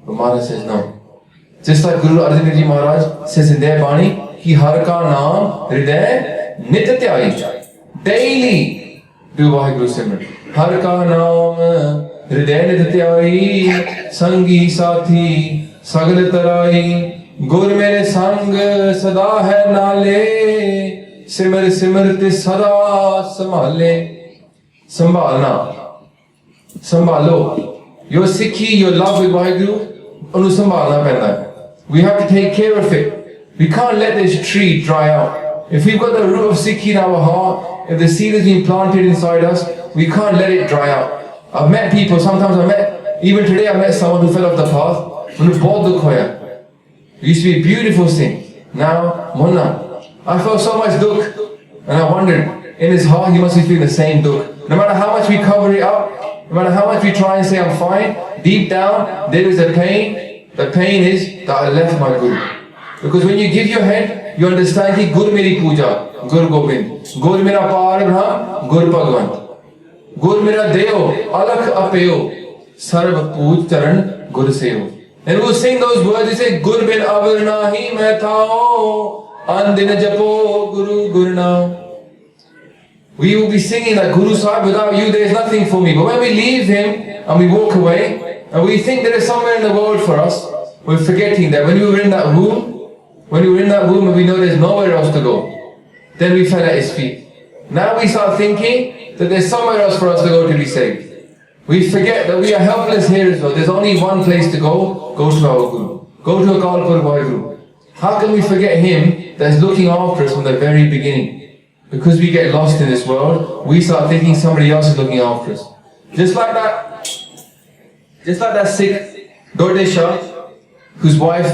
But Maharaj says no. Just like Guru Arjan Dev Ji Maharaj says in their Bani, Ki har ka naam hriday nit tyai. Daily do Waheguru Simran. Har ka naam hriday nit tyai, sangi sathi sagal tarai. Gur mere sang sada hai nale, simar simrti sada samhale. Sambhalna. Sambhalo. Your Sikhi, your love with Waheguru, we have to take care of it. We can't let this tree dry out. If we've got the root of Sikhi in our heart, if the seed has been planted inside us, we can't let it dry out. I've met people, sometimes even today I met someone who fell off the path. It used to be a beautiful thing. Now, Munna, I felt so much dukh, and I wondered, in his heart he must be feeling the same dukh. No matter how much we cover it up, no matter how much we try and say I'm fine, deep down there is a pain. The pain is that I left my Guru. Because when you give your head, you understand that Gur meri puja, Gur Gobind, Gur mera Par Brahm, Gur Bhagwan, Gur mera Deo, Alakh Apeo, Sarv Pooj Charan Gur Seo. And we'll sing those words, we say, Gur bin Avar Nahi Main Thao, Andin Japo Guru Gurna. We will be singing that Guru Sahib, without you there is nothing for me. But when we leave him and we walk away, and we think there is somewhere in the world for us, we're forgetting that when we were in that room, and we know there's nowhere else to go, then we fell at his feet. Now we start thinking that there's somewhere else for us to go to be saved. We forget that we are helpless here as well. There's only one place to go to our Guru. Go to a Kalpur Guru. How can we forget him that's looking after us from the very beginning? Because we get lost in this world, we start thinking somebody else is looking after us. Just like that Sikh, Dode Shah, whose wife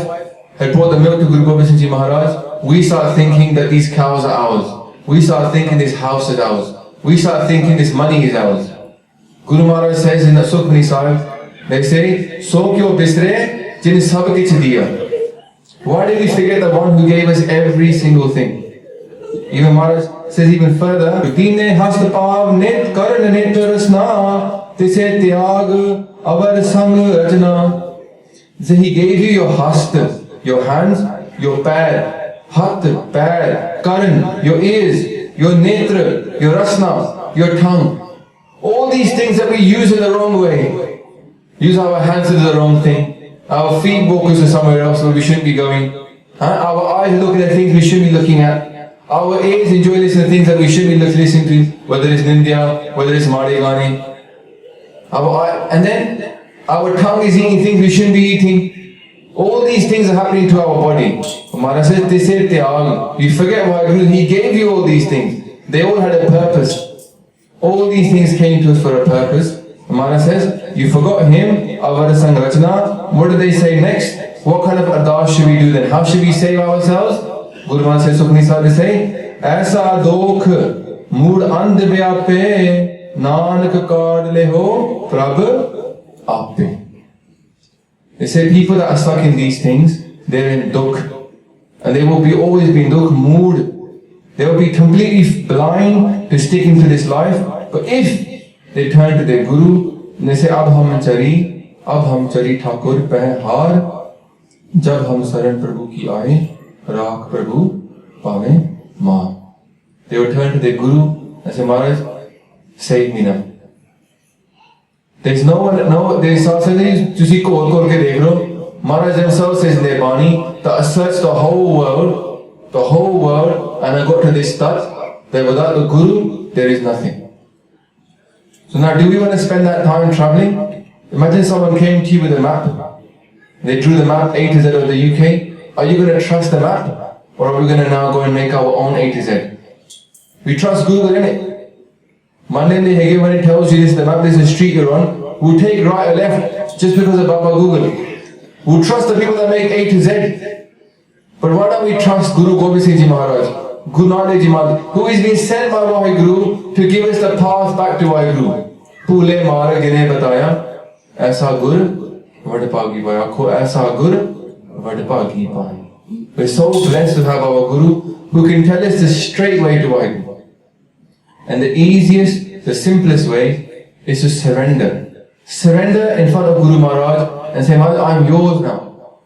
had brought the milk to Guru Gobind Singh Ji Maharaj, we start thinking that these cows are ours. We start thinking this house is ours. We start thinking this money is ours. Guru Maharaj says in the Sukhmani Sahib, they say, So kyo bisre, jin sab kich diya. Why did we forget the one who gave us every single thing? Even Maharaj says even further, Dine hast pav nit karan nit rasna, tise tyag avar sang rachna. So he gave you your hast, your hands, your pad, hat, pad, karan, your ears, your netra, your rasna, your tongue. All these things that we use in the wrong way. Use our hands to do the wrong thing. Our feet walk us to somewhere else where we shouldn't be going. Our eyes look at things we shouldn't be looking at. Our ears enjoy listening to things that we shouldn't be listening to, whether it's Nindya, whether it's Made Gani. And then our tongue is eating things we shouldn't be eating. All these things are happening to our body. Maharaj says, Tise Tyag. You forget why He gave you all these things. They all had a purpose. All these things came to us for a purpose. Maharaj says, you forgot him, Avar Sang Rachna. What do they say next? What kind of ardas should we do then? How should we save ourselves? Guru Maharaj says, Sukhmani Sahib, they say, Aisa dokh, mood and vyape, nanak kaad leho, prabh ape. They say people that are stuck in these things, they're in dukh. And they will be always be in dukh mood. They will be completely blind to sticking to this life. But if they turn to their Guru and they say, Ab hum chari Thakur peh har, jab hum saran Prabhu ki aaye, Rakh Prabhu pave maan. They will turn to their Guru and say, Maharaj, save me now. There's no one, they start saying, Tusi ko kol ke dekh lo. Maharaj himself says in their Bani, that I searched the whole world, and I got to this stat, that without the Guru, there is nothing. So now, do we want to spend that time traveling? Imagine someone came to you with a map. They drew the map A to Z of the UK. Are you going to trust the map? Or are we going to now go and make our own A to Z? We trust Google, innit? Monday Hege, when it tells you this, the map, this is the street you're on, we'll take right or left just because of Baba Google. We'll trust the people that make A to Z. But why don't we trust Guru Gobind Singh Ji Maharaj? Guru Nanak Ji Maharaj, who is being sent by Vaheguru to give us the path back to Vaheguru. Pule Mara Gine Bataya, Aisa Gur, Vadapagi Vayakho, Aisa Gur, Vadapagi Pai. We're so blessed to have our Guru who can tell us the straight way to Vaheguru. And the easiest, the simplest way is to surrender. Surrender in front of Guru Maharaj and say, Maharaj, I'm yours now.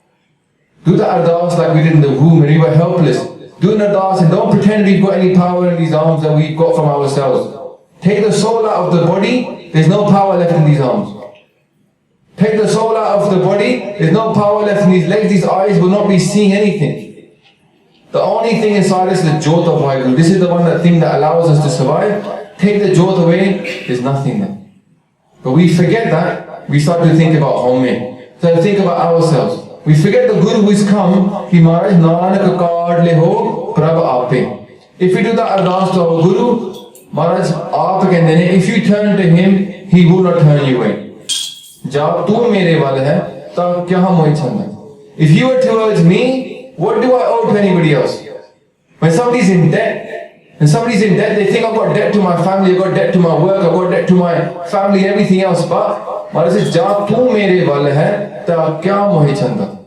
Do the ardas like we did in the womb when we were helpless. Do an ardas and don't pretend we've got any power in these arms that we've got from ourselves. Take the soul out of the body, there's no power left in these arms. Take the soul out of the body, there's no power left in these legs, these eyes will not be seeing anything. The only thing inside us is the jot of Vaheguru. This is the one thing that allows us to survive. Take the jot away, there's nothing there. But we forget that, we start to think about home. So to think about ourselves. We forget the Guru who has come, He Maharaj Nanak kaad leho prabh ape. If we do that ardas to our Guru, Maharaj, aap kehte ne, if you turn to him, he will not turn you away. Jab tu mere wal hai, tab kya mohi chanda. If you are towards me, what do I owe to anybody else? When somebody's in debt, they think I've got debt to my family, I've got debt to my work, I've got debt to my family, everything else. But Maharaj says, jab tu mere wal hai, tab kya mohi chanda.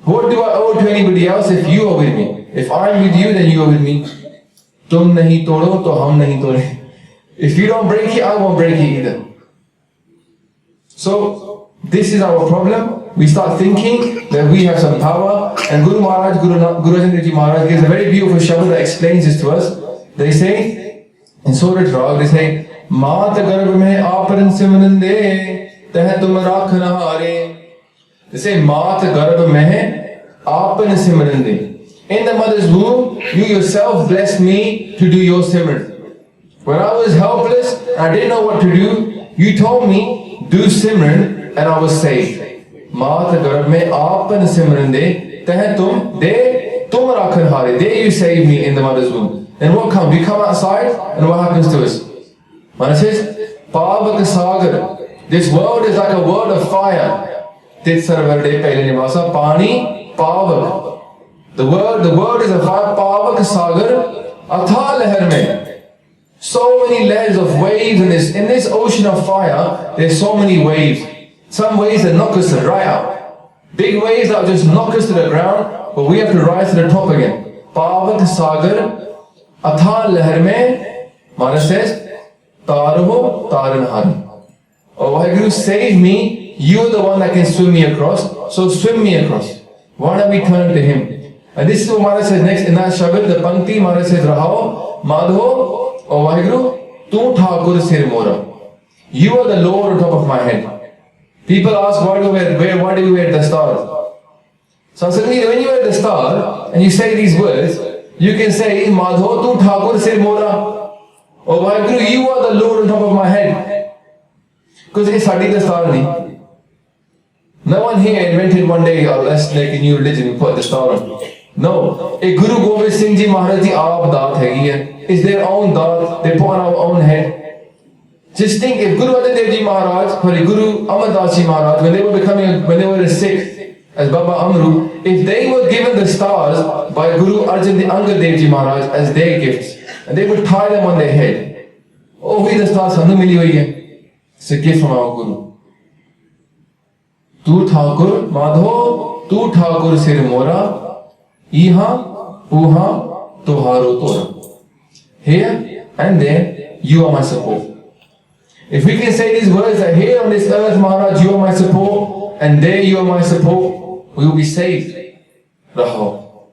What do I owe to anybody else if you are with me? If I'm with you, then you are with me. Tum nahi todo, to hum nahi tode. If you don't break it, I won't break it either. So, this is our problem. We start thinking that we have some power, and Guru Maharaj, Guru Arjan Ji Maharaj gives a very beautiful shabad that explains this to us. They say, in Surah Rag, they say, Maata garb mein aaparan simran de, teh tum rakh na hare. They say, Maata garb mein aaparan simran de. In the mother's womb, you yourself blessed me to do your simran. When I was helpless, I didn't know what to do, you told me, do simran, and I was saved. Maat garb mein aapan simran de, teh tum rakhan hare. There you saved me in the mother's womb. Then what comes? We come outside, and what happens to us? When it says, Pavak sagar, this world is like a world of fire. Tit sarvar de pehle nivasa, pani, pavak. The word is a fire, Pavak Sagar, Atha Lehar mein. So many layers of waves in this ocean of fire, there's so many waves. Some waves that knock us right out. Big waves that just knock us to the ground, but we have to rise to the top again. Pavak Sagar, Atha Lehar mein, Maharaj says, Taraho Taran Hari. Oh Vaheguru, save me, you're the one that can swim me across, so swim me across. Why don't we turn to him? And this is what Maharaj says next in that Shabad, the Pankti, Maharaj says, Rahao, Madho, O Vaheguru, Tu Thakur Sir Mora. You are the Lord on top of my head. People ask, why do we wear the star? So suddenly when you wear the star, and you say these words, you can say, Madho, Tu Thakur Sir Mora. O Vaheguru, you are the Lord on top of my head. Because it's Sadi the star nahi. No one here invented one day, let's make a new religion, we put the star on. No, a Guru Gobind Singh Ji Maharaj Ji aap daat hai, it's their own daat, they put on our own head. Just think, if Guru Arjan Dev Ji Maharaj, or Guru Amar Das Ji Maharaj, when they were sick, as Baba Amru, if they were given the stars by Guru Arjan Dev Ji Maharaj as their gifts, and they would tie them on their head, oh, we the stars hanu mili hui hai. It's a gift from our Guru. Tu Thakur, Madho, Tu Thakur Sir Mora, Iha, Uha, Toharo Tora. Here and there, you are my support. If we can say these words that here on this earth, Maharaj, you are my support, and there you are my support, we will be saved. Raho.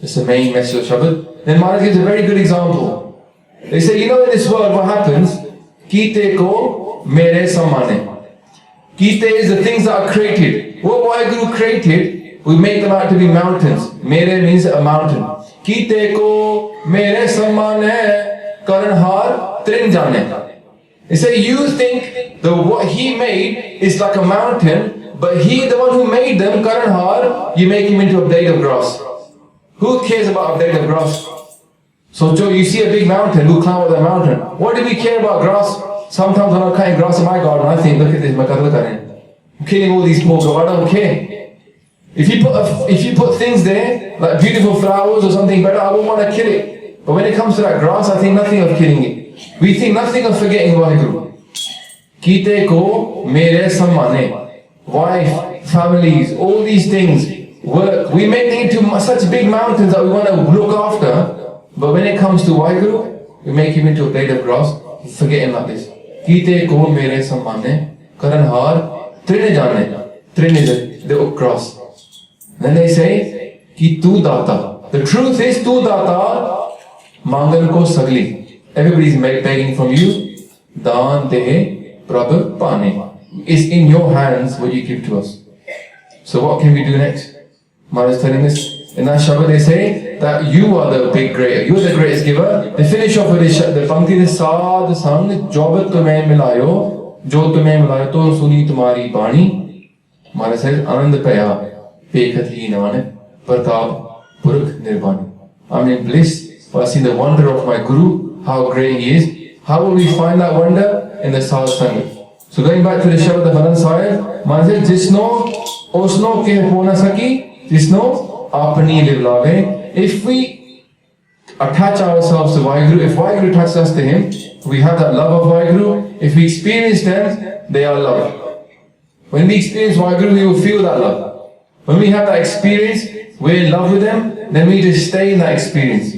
That's the main message of Shabad. Then Maharaj gives a very good example. They say, you know in this world what happens? Kite ko mere samane. Kite is the things that are created. What Vaheguru created, we make them out to be mountains. Mere means a mountain. Kite ko mere samane karanhar trin jane. They say you think what he made is like a mountain, but he, the one who made them, karanhar, you make him into a blade of grass. Who cares about a blade of grass? So Joe, you see a big mountain, who climb up that mountain? What do we care about grass? Sometimes when I'm cutting grass in my garden, I think, look at this, I'm killing all these small girls, I don't care. If you put things there, like beautiful flowers or something better, I won't want to kill it. But when it comes to that grass, I think nothing of killing it. We think nothing of forgetting Vaheguru. Kite ko mere sammane. Wife, families, all these things, work. We make them into such big mountains that we want to look after, but when it comes to Vaheguru, we make him into a blade of grass, forget him like this. Kite ko mere sammane, karanhar, trin jane. Trin is the grass. Then they say, Ki tu data. The truth is, tu data, mangan ko sagli. Everybody's begging from you. Daan tehe prabh pane. It's in your hands what you give to us. So what can we do next? Maharaj is telling us. In that Shabad they say that you are the big great, you are the greatest giver. They finish off with the Pankti, the Sad Sang, Jobat tumhe milayo, Jo tumhe milayo, to suni tumhari bani. Maharaj says, Anand Paya, Pekhat hi nane, Pratap Puruk Nirbani. I'm in bliss or I've seen the wonder of my Guru, how great he is. How will we find that wonder? In the Sadhu Sangat. So going back to the Shabad of Anand Sahib, man says, Jisno, osno ke ho na saki, jisno apni liv lave. If we attach ourselves to Vaheguru, if Vaheguru attaches us to him, we have that love of Vaheguru. If we experience them, they are love. When we experience Vaheguru, we will feel that love. When we have that experience, we're in love with them, then we just stay in that experience.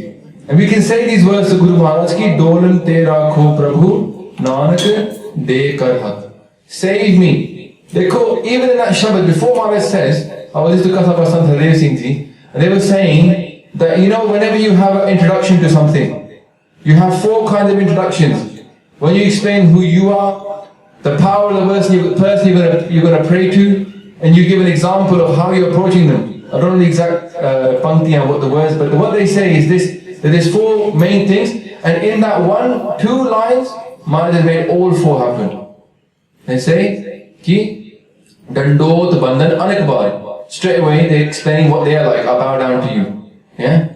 And we can say these words to Guru Maharaj ki, Dolan tera kho Prabhu, Nanak de kar hat. Save me. Even in that Shabad, before Maharaj says, I was just to Katha by Sant Hadev Singh Ji, and they were saying that, whenever you have an introduction to something, you have 4 kinds of introductions. When you explain who you are, the power of the person you're going to pray to, and you give an example of how you're approaching them. I don't know the exact pankti and what the words, but what they say is this, that there's 4 main things, and in that 2 lines, Maharaj has made all 4 happen. They say, Ki Dandot Bandhan Anakbar. Straight away they're explaining what they are like. I bow down to you. Yeah?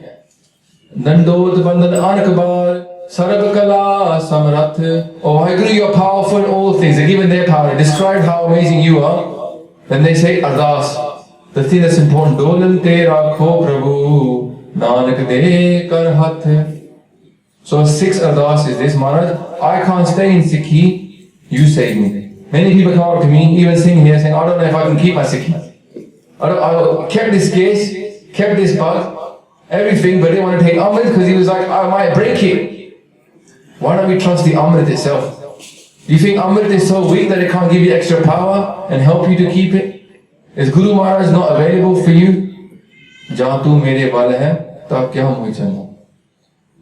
Dandot Bandhan Anakbar, Sarabakala Samarath. Oh Vaheguru, you're powerful in all things. They're given their power. They describe how amazing you are. Then they say Ardas. The thing that's important. Dolan tera kho Prabhu, Nanak de kar hath. So 6 Ardas is this. Maharaj, I can't stay in Sikhi. You save me. Many people come up to me, even sitting here, saying, I don't know if I can keep my Sikhi. I kept this case, kept this bug, everything, but didn't want to take Amrit because he was like, I might break it. Why don't we trust the Amrit itself? Do you think Amrit is so weak that it can't give you extra power and help you to keep it? Is Guru Maharaj not available for you? Jahan tu mere wal hai, tab kya hum hui chanda.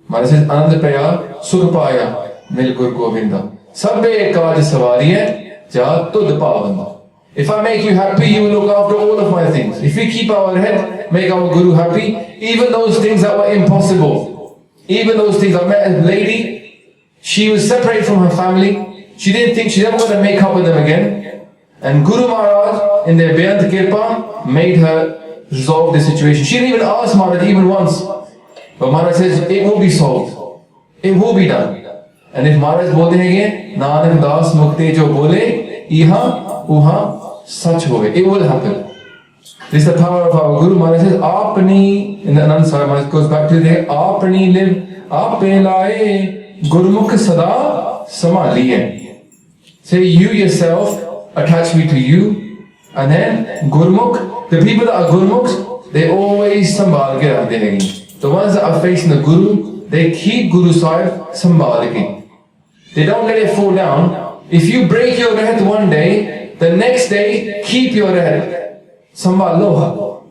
Maharaj says, Anand paya, sukh paya, mil gur govinda. Sabbe kaaj savari hai. If I make you happy, you will look after all of my things. If we keep our head, make our Guru happy, even those things that were impossible, even those things. I met a lady, she was separated from her family, she didn't think she's ever going to make up with them again, and Guru Maharaj, in their Beyant Kirpa, made her resolve the situation. She didn't even ask Maharaj even once, but Maharaj says, it will be solved, it will be done. And if Maharaj bolte hain, Nanak Das Mukte jo bole, Iha Uha Sach hoye. It will happen. This is the power of our Guru. Maharaj says, Aapni, in the Anand Sahib, Maharaj goes back to there, Aapni live, Aape laye, Gurmukh sada samaliye. Say, you yourself, attach me to you, and then Gurmukh, the people that are Gurmukhs, they always sambhal ke rakhte hain. The ones that are facing the Guru, they keep Guru Sahib sambhal ke. They don't let it fall down. If you break your rehat one day, the next day, keep your rehat. Sambhal lo.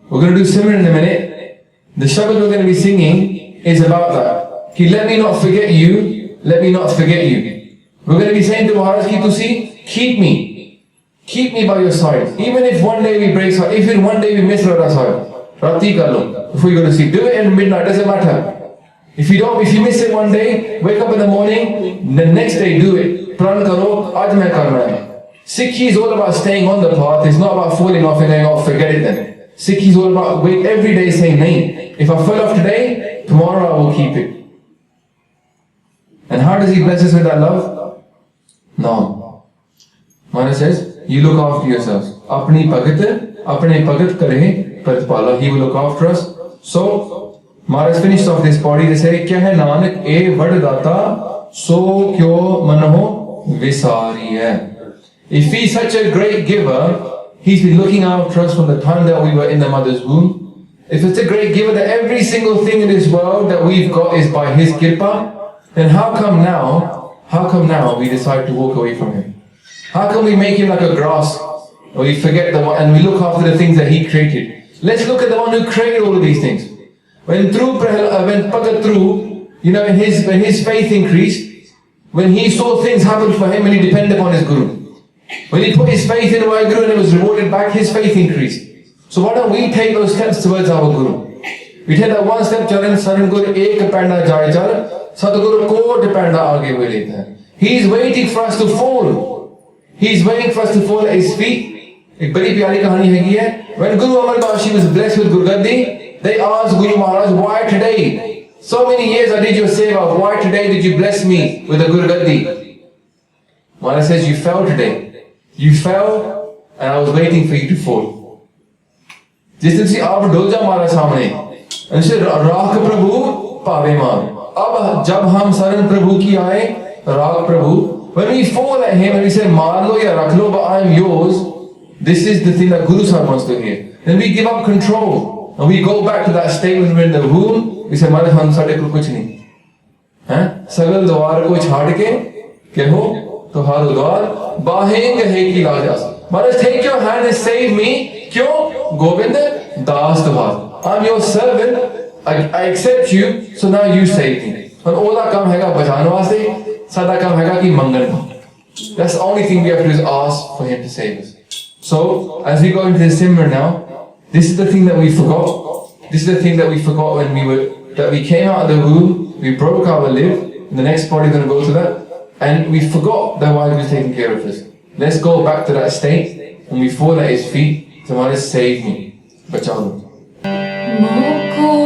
We're going to do similar in a minute. The Shabad we're going to be singing is about that. Ki let me not forget you, let me not forget you. We're going to be saying to Maharaj ki tusi, keep me by your side. Even if one day we break, if in one day we miss Radha Sahib, Rati ka lo, before you go to sleep, do it at midnight, doesn't matter. If you miss it one day, wake up in the morning, the next day do it. Pran karo, aaj main karna hai. Sikhi is all about staying on the path, it's not about falling off and going, oh, forget it then. Sikhi is all about wait every day saying, nahin, if I fall off today, tomorrow I will keep it. And how does he bless us with that love? No. Maharaj says, you look after yourselves. Apni pagat kare Pratipaal. He will look after us. So, Maharaj finished off this body, they say, Kya hai Nanak e vad data, so kyo Manehu Visaareeai. If he's such a great giver, he's been looking after us from the time that we were in the mother's womb. If it's a great giver that every single thing in this world that we've got is by his kirpa, then how come now we decide to walk away from him? How come we make him like a grass, or we forget the one and we look after the things that he created? Let's look at the one who created all of these things. When Pagat through, when his faith increased, when he saw things happen for him and he depended upon his Guru. When he put his faith in our Guru and it was rewarded back, his faith increased. So why don't we take those steps towards our Guru? We take that one step, Charan Saran Guru ek panda jai chal, Sadguru ko dependa aage hue leta hai. He is waiting for us to fall. He is waiting for us to fall at his feet. Ek badi pyari kahani hai. When Guru Amar Das was blessed with Gurgaddi, They asked Guru Maharaj, why today? So many years I did your seva, why today did you bless me with a Guru Gaddi? Maharaj says, you fell today. You fell and I was waiting for you to fall. जिस दिन से आप डोल जा हमारे सामने, ऐसे राख प्रभु पावे मान. अब जब हम शरण प्रभु की आए, राख प्रभु, when we fall at him and we say, मान लो या रख लो, but I am yours, this is the thing that Guru Sahib wants to hear. Then we give up control and we go back to that state when we're in the womb. We say, मारे हम साढ़े को कुछ नहीं, हैं? सगल द्वार को छाड़ के कहो तो हारो द्वार बाहें कहे की लाजास. Maharaj, take your hand and save me. क्यों? Govind Das द्वार. I'm your servant. I accept you. So now you save me. और ओला काम हैगा बचाने वास्ते, सादा काम हैगा कि मंगल का. That's the only thing we have to do is ask for him to save us. So as we go into the Simran now, this is the thing that we forgot. This is the thing that we forgot when we came out of the womb, we broke our lid. In the next part, we're going to go to that. And we forgot that why he was taking care of us. Let's go back to that state when we fall at his feet. So Maharaj, save me. Bachao. Moko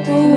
tu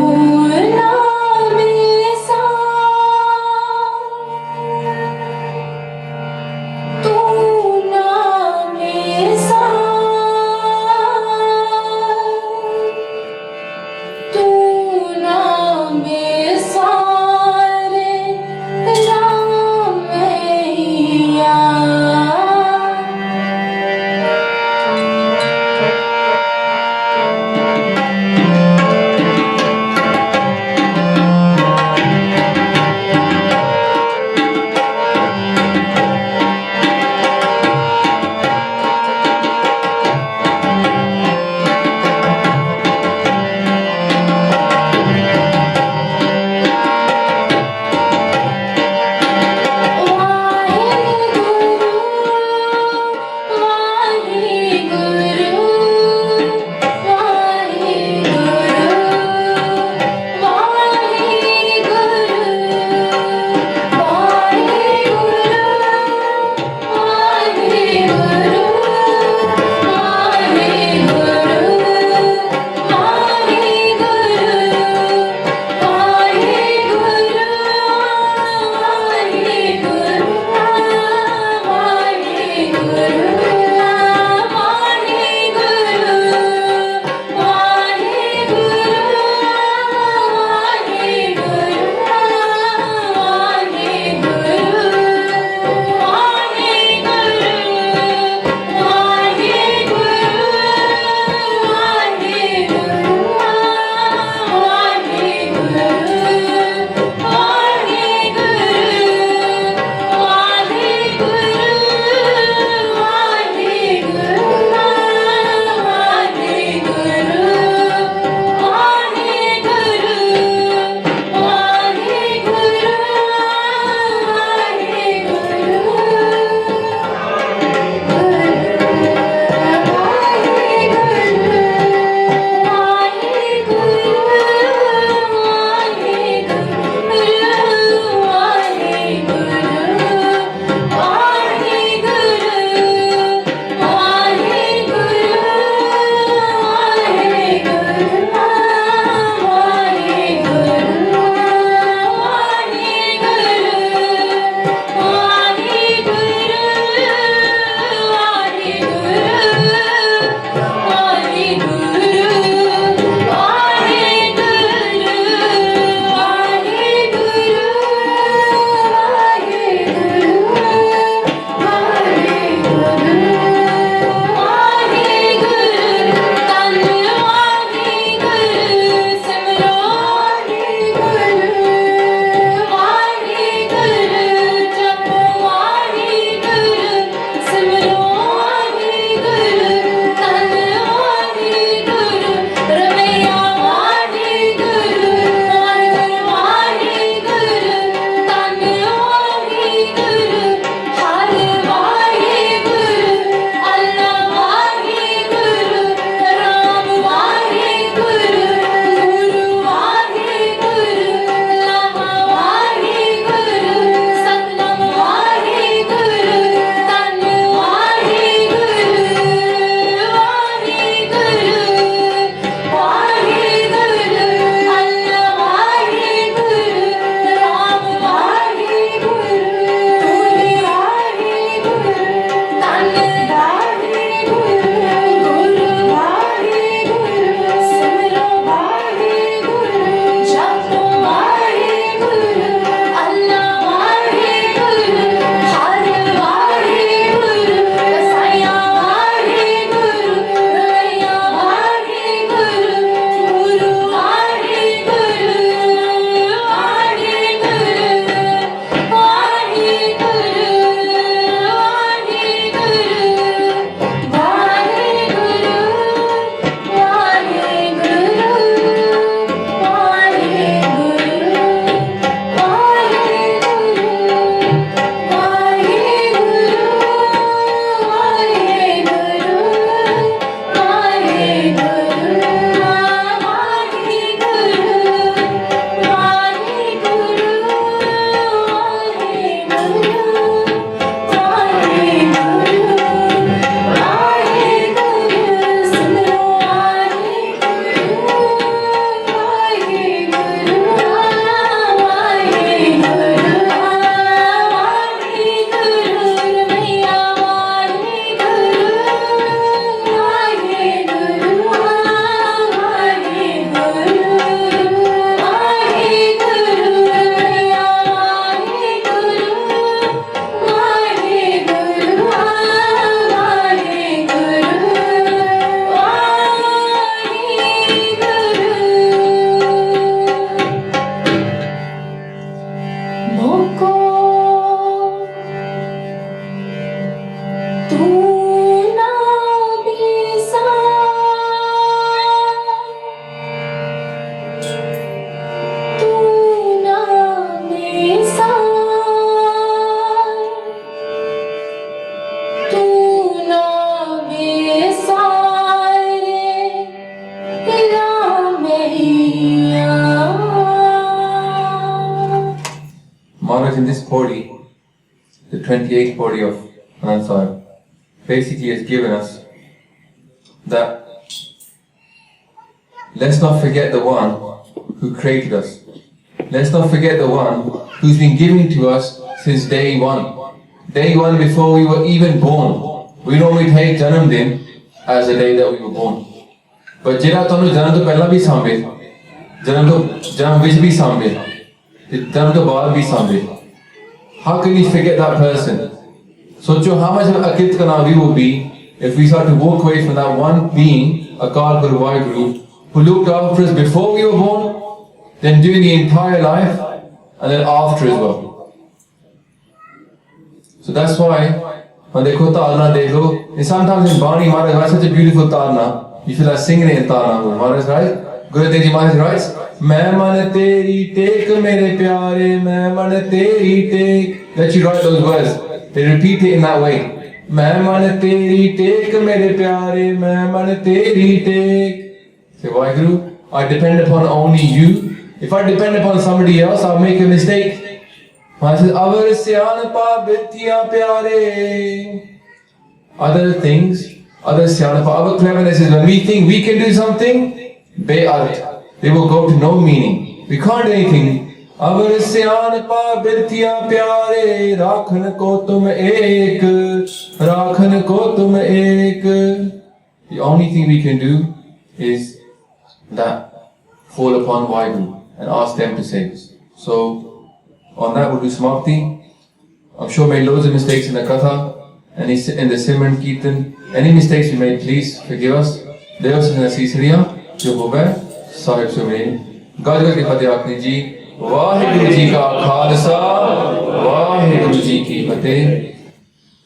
Maharaj in this Pauri, the 28th Pauri of Anand Sahib, basically has given us that let's not forget the one who created us. Let's not forget the one who's been giving to us since day one. Day one before we were even born. We normally take Janam Din as the day that we were born. But Jira Tanu Janam to Pehla bhi sambe, Janam Vich bhi sambe, Janam to Baad bhi sambe. How can we forget that person? Socho how much of a Akit Kana we will be if we start to walk away from that one being, Akal Guru Vaheguru, who looked after us before we were born, then during the entire life, and then after as well. So that's why, when they quote Talna Dekho, and sometimes in Bani Maharaj writes such a beautiful Talna, you feel like singing it in Talna. Maharaj writes, Guru Dev Ji Maharaj writes, Main man teri tek mere pyare, main man teri tek. Let you write those words. They repeat it in that way. Main man teri tek mere pyare, main man teri tek. Say, why Guru? I depend upon only you. If I depend upon somebody else, I'll make a mistake. Maharaj says, Avar syanapa bitya pyare. Other things, other syanapa, our cleverness is when we think we can do something, be'art. They will go to no meaning. We can't do anything. Avar syanapa bitya pyare, rakhan ko tum ek, rakhan ko tum ek. The only thing we can do is that, fall upon Vaheguru and ask them to save us. So, on that we'll do Samakti. I'm sure we made loads of mistakes in the Katha and in the Simran Kirtan. Any mistakes we made, please forgive us. Dev Sina Sisriya, Jo Hobe, Sahib Sumre. Gaj Gaj Ki Fateh Akhni Ji, Vaheguru Ji Ka Khalsa, Vaheguru Ji Ki Fateh.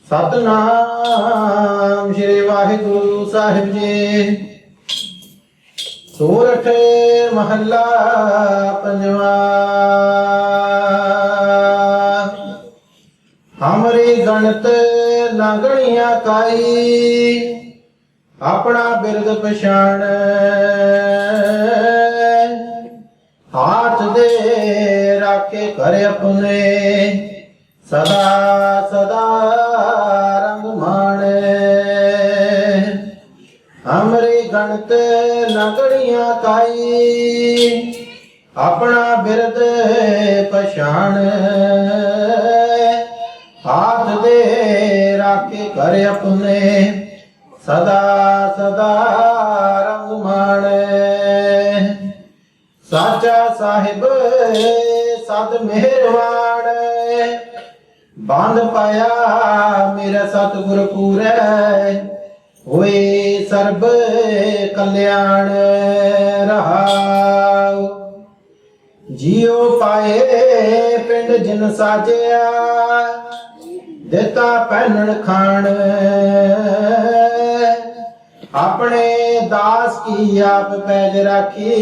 Satnam Shri Vaheguru Sahib Ji. Sorat Mahalla Panjwa. Hamari Ganat Nagariya Kai, Apna Bird Pashan, Haath de Rakhe Kare Apne, Sada Sada Rang Mane. Hamari Ganat Nagariya Kai, Apna Bird Pashan, हाथ दे राखे करे अपने सदा सदा रंग माणे साचा साहिब सद मेहरबान बांध पाया मेरा सतगुर पूरे होए सर्ब कल्याण रहाओ जियो पाए पिंड जिन साजिया देता पहनन खान अपने दास की आप पैज राखी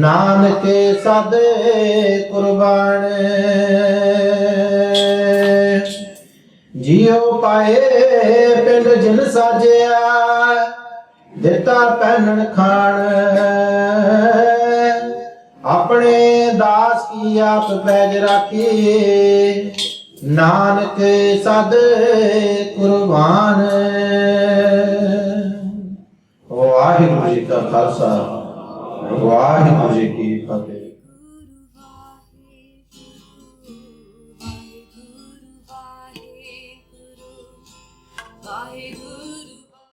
नानक सद कुर्बान जियो पाए पिंड जिन साजिया देता पहनन खान अपने दास की आप पैज राखी नानक सद कुर्बान वाहिगुरु जी का खालसा वाहिगुरु जी की फतेह Vaheguru